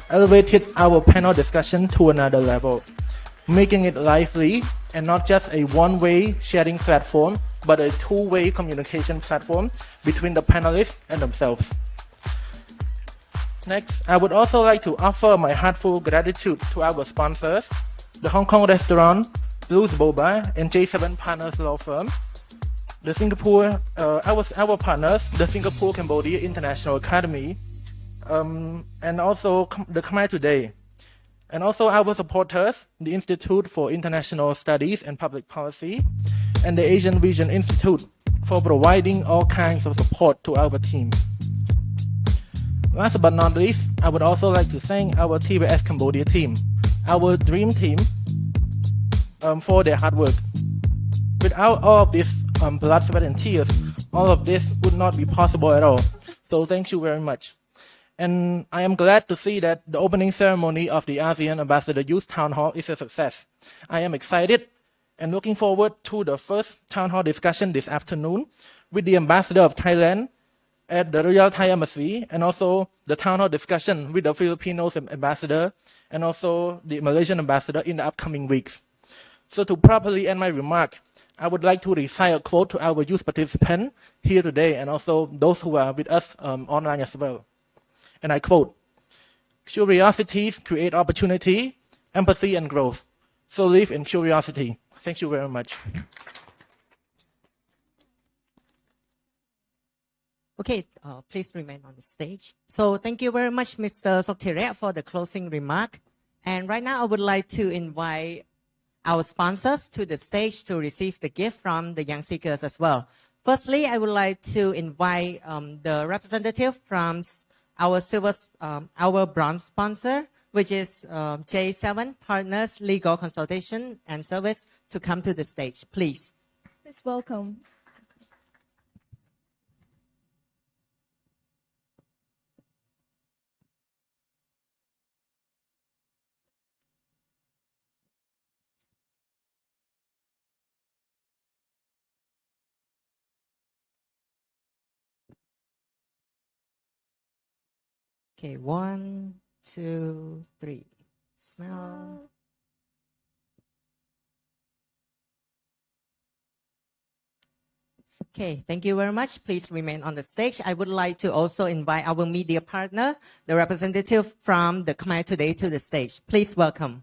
elevated our panel discussion to another level, making it lively and not just a one-way sharing platform, but a two-way communication platform between the panelists and themselves. Next, I would also like to offer my heartfelt gratitude to our sponsors, the Hong Kong restaurant, Blues Boba, and J7 Partners Law Firm, the Singapore, our partners, the Singapore Cambodia International Academy, and also the Khmer Today, and also our supporters, the Institute for International Studies and Public Policy, and the Asian Vision Institute for providing all kinds of support to our team. Last but not least, I would also like to thank our TBS Cambodia team, our dream team, for their hard work. Without all of this blood, sweat, and tears, all of this would not be possible at all. So thank you very much. And I am glad to see that the opening ceremony of the ASEAN Ambassador Youth Town Hall is a success. I am excited and looking forward to the first town hall discussion this afternoon with the Ambassador of Thailand at the Royal Thai Embassy, and also the town hall discussion with the Filipino Ambassador and also the Malaysian Ambassador in the upcoming weeks. So to properly end my remark, I would like to recite a quote to our youth participants here today and also those who are with us online as well. And I quote, Curiosities create opportunity, empathy, and growth. So live in curiosity. Thank you very much. Okay, please remain on the stage. So thank you very much, Mr. Soktiret, for the closing remark. And right now, I would like to invite our sponsors to the stage to receive the gift from the young seekers as well. Firstly, I would like to invite the representative from our bronze sponsor, which is J7 Partners Legal Consultation and Service, to come to the stage, please. Please welcome. Okay, 1, 2, 3. Smell. Okay, thank you very much. Please remain on the stage. I would like to also invite our media partner, the representative from the Khmer Today, to the stage. Please welcome.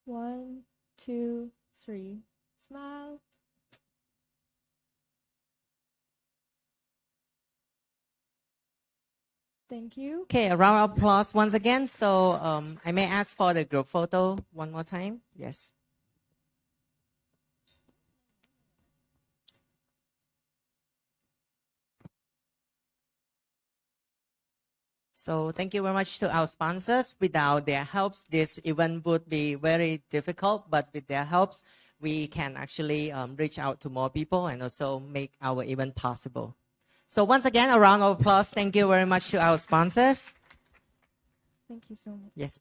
One, two, three. Smile. Thank you. Okay, a round of applause once again. So I may ask for the group photo one more time. Yes. So thank you very much to our sponsors. Without their helps, this event would be very difficult, but with their helps, we can actually reach out to more people and also make our event possible. So once again, a round of applause. Thank you very much to our sponsors. Thank you so much. Yes.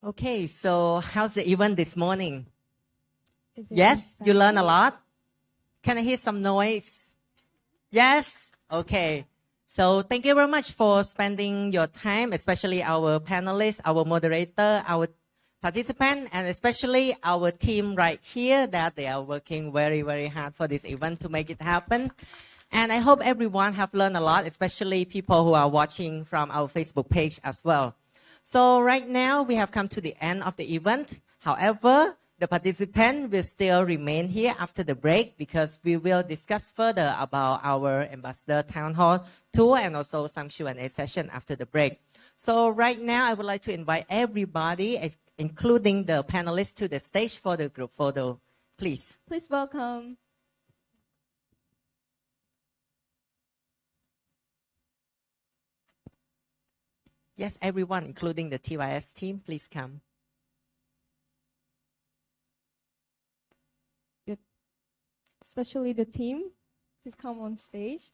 Okay, so how's the event this morning? Yes, you learn a lot? Can I hear some noise? Yes? Okay. So thank you very much for spending your time, especially our panelists, our moderator, our participant, and especially our team right here that they are working very, very hard for this event to make it happen. And I hope everyone have learned a lot, especially people who are watching from our Facebook page as well. So right now we have come to the end of the event. However, the participant will still remain here after the break because we will discuss further about our Ambassador Town Hall tour and also some Q&A session after the break. So right now I would like to invite everybody, including the panelists, to the stage for the group photo. Please. Please welcome. Yes, everyone, including the TYS team, please come. Especially the team, please come on stage.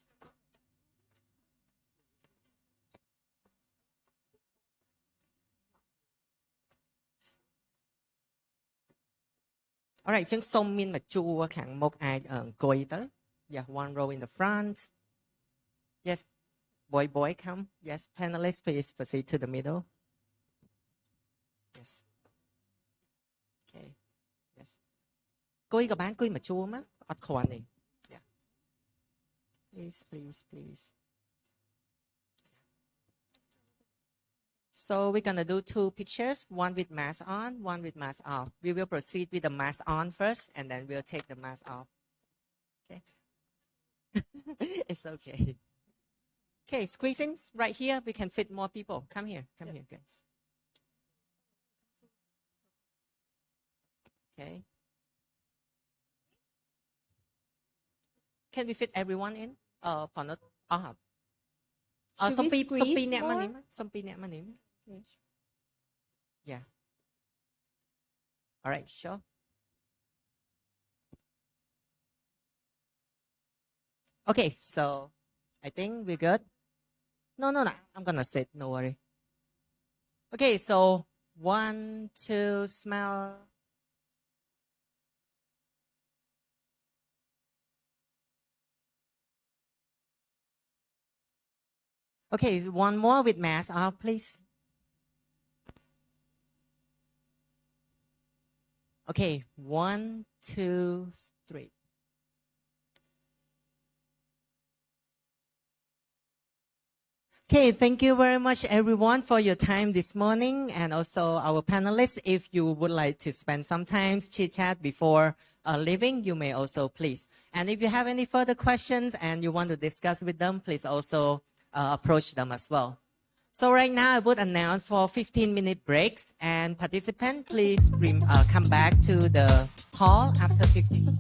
All right, ចឹងសូមមានមកជួរខាងមុខអាចអង្គុយទៅ Yeah, one row in the front. Yes, boy, come. Yes, panelists, please proceed to the middle. Yes. Okay. Yes. គួយក៏បានគួយមកជួរមកអត់គ្រាន់ទេ Yeah. Please. So we're gonna do 2 pictures, one with mask on, one with mask off. We will proceed with the mask on first, and then we'll take the mask off. Okay. It's okay. Okay, squeezing right here. We can fit more people. Come here, guys. Okay. Can we fit everyone in? Not. Some people. Yeah. All right, sure. Okay, so I think we're good. No. I'm gonna sit. No worry. Okay, so 1, 2, smell. Okay, one more with mask off, please. Okay, 1, 2, 3. Okay, thank you very much everyone for your time this morning, and also our panelists. If you would like to spend some time chit chat before leaving, you may also please. And if you have any further questions and you want to discuss with them, please also approach them as well. So right now I would announce for 15-minute breaks, and participants please come back to the hall after 15.